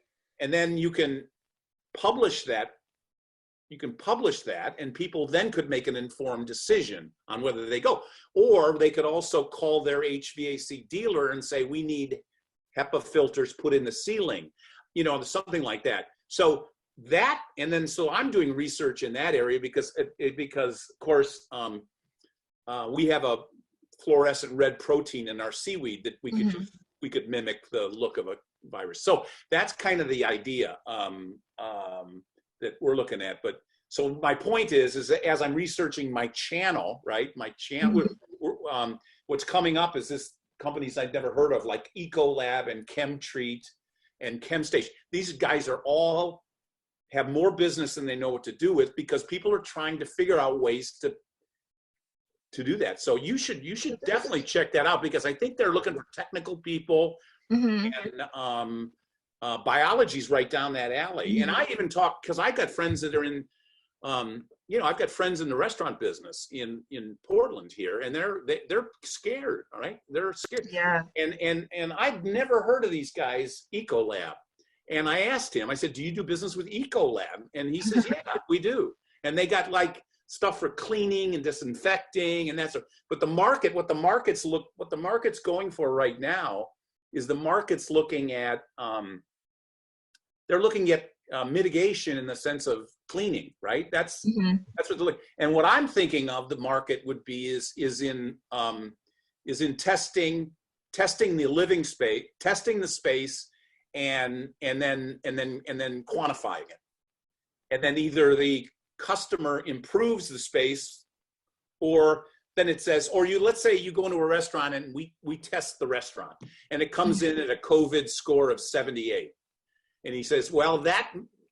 And then you can publish that. You can publish that, and people then could make an informed decision on whether they go. Or they could also call their HVAC dealer and say, we need HEPA filters put in the ceiling, you know, something like that. So that, and then so I'm doing research in that area because of course we have a fluorescent red protein in our seaweed that we could mm-hmm. we could mimic the look of a virus. So that's kind of the idea that we're looking at. But so my point is that as I'm researching my channel, right? My channel, mm-hmm. What's coming up is this companies I'd never heard of, like Ecolab and ChemTreat and ChemStation. These guys are all have more business than they know what to do with, because people are trying to figure out ways to do that. So you should definitely check that out, because I think they're looking for technical people, mm-hmm. and biology's right down that alley. Mm-hmm. And I even talk, because I got friends that are in, you know, I've got friends in the restaurant business in Portland here, and they're scared. All right, they're scared. Yeah. And I've never heard of these guys, Ecolab. And I asked him, I said, do you do business with Ecolab? And he says, yeah, we do. And they got like stuff for cleaning and disinfecting, and that's. But the market, what the market's going for right now is the market's looking at. They're looking at mitigation in the sense of cleaning, right? That's what they're looking. And what I'm thinking of the market would be is in testing the living space, testing the space, and then quantifying it. And then either the customer improves the space, or then it says, or let's say you go into a restaurant and we test the restaurant and it comes in at a COVID score of 78. And he says, well,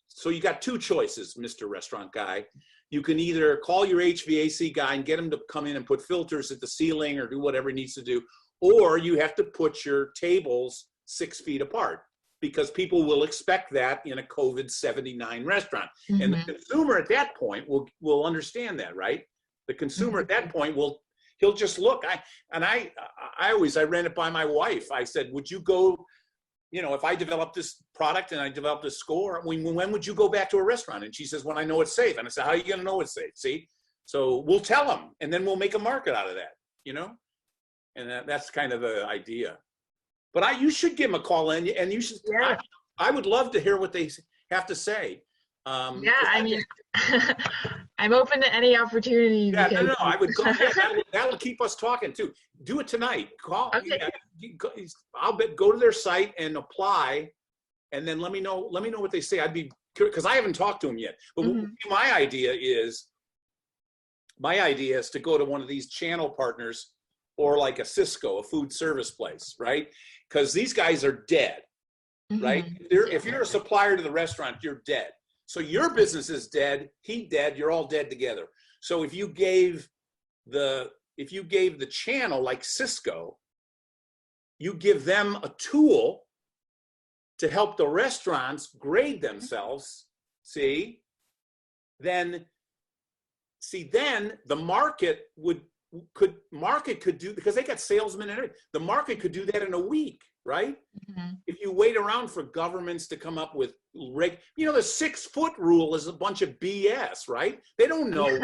so you got two choices, Mr. Restaurant Guy. You can either call your HVAC guy and get him to come in and put filters at the ceiling or do whatever he needs to do, or you have to put your tables 6 feet apart, because people will expect that in a COVID 79 restaurant. Mm-hmm. And the consumer at that point will understand that, right? The consumer at that point he'll just look. I ran it by my wife. I said, would you go, you know, if I developed this product and I developed a score, when would you go back to a restaurant? And she says, when I know it's safe. And I said, how are you going to know it's safe? See? So we'll tell them, and then we'll make a market out of that, you know? And that's kind of the idea. But you should give them a call in, and you should. Yeah. I would love to hear what they have to say. Yeah, I mean, I'm open to any opportunity. Yeah, no, I would go. That'll keep us talking too. Do it tonight. Call. Okay. I'll go to their site and apply, and then let me know what they say. I'd be curious, because I haven't talked to them yet. But my idea is to go to one of these channel partners, or like a Cisco, a food service place, right? Because these guys are dead, right? If you're a supplier to the restaurant, you're dead. So your business is dead, he dead, you're all dead together. So if you gave the channel, like Cisco, you give them a tool to help the restaurants grade themselves, then the market could do, because they got salesmen and everything, the market could do that in a week, right? If you wait around for governments to come up with the 6 foot rule is a bunch of BS, right? They don't know.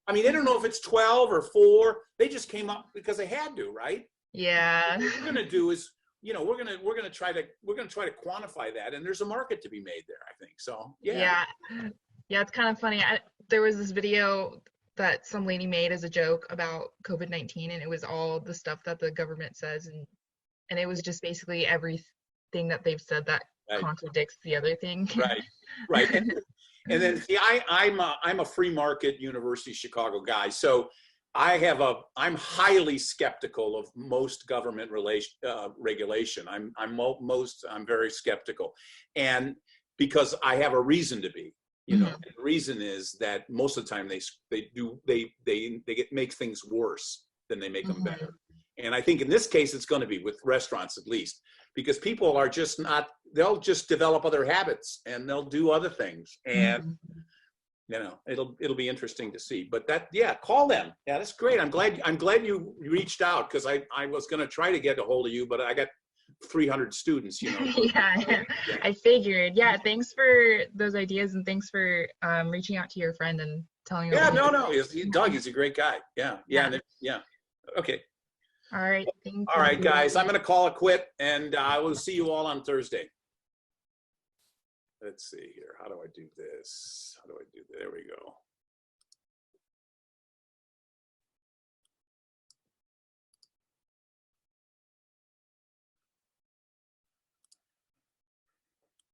I mean, they don't know if it's 12 or 4. They just came up because they had to, right? Yeah. What we're going to do is, you know, we're going to try to quantify that, and there's a market to be made there, I think. So Yeah, it's kind of funny. There was this video that some lady made as a joke about COVID-19, and it was all the stuff that the government says, and it was just basically everything that they've said that contradicts the other thing. Right. And then see, I'm a free market University of Chicago guy, so I'm highly skeptical of most government regulation. I'm very skeptical, and because I have a reason to be. You know, the reason is that most of the time they make things worse than they make them better. And I think in this case it's going to be with restaurants, at least, because people are just not. They'll just develop other habits and they'll do other things, and you know, it'll be interesting to see. But call them. Yeah, that's great. I'm glad you reached out, because I was going to try to get a hold of you, but I got 300 students, you know. Yeah, I figured. Yeah, thanks for those ideas, and thanks for reaching out to your friend and telling him. Yeah, no, Doug is a great guy. Yeah. Okay. All right. All right, guys, I'm going to call it quit, and I will see you all on Thursday. Let's see here. How do I do this? There we go.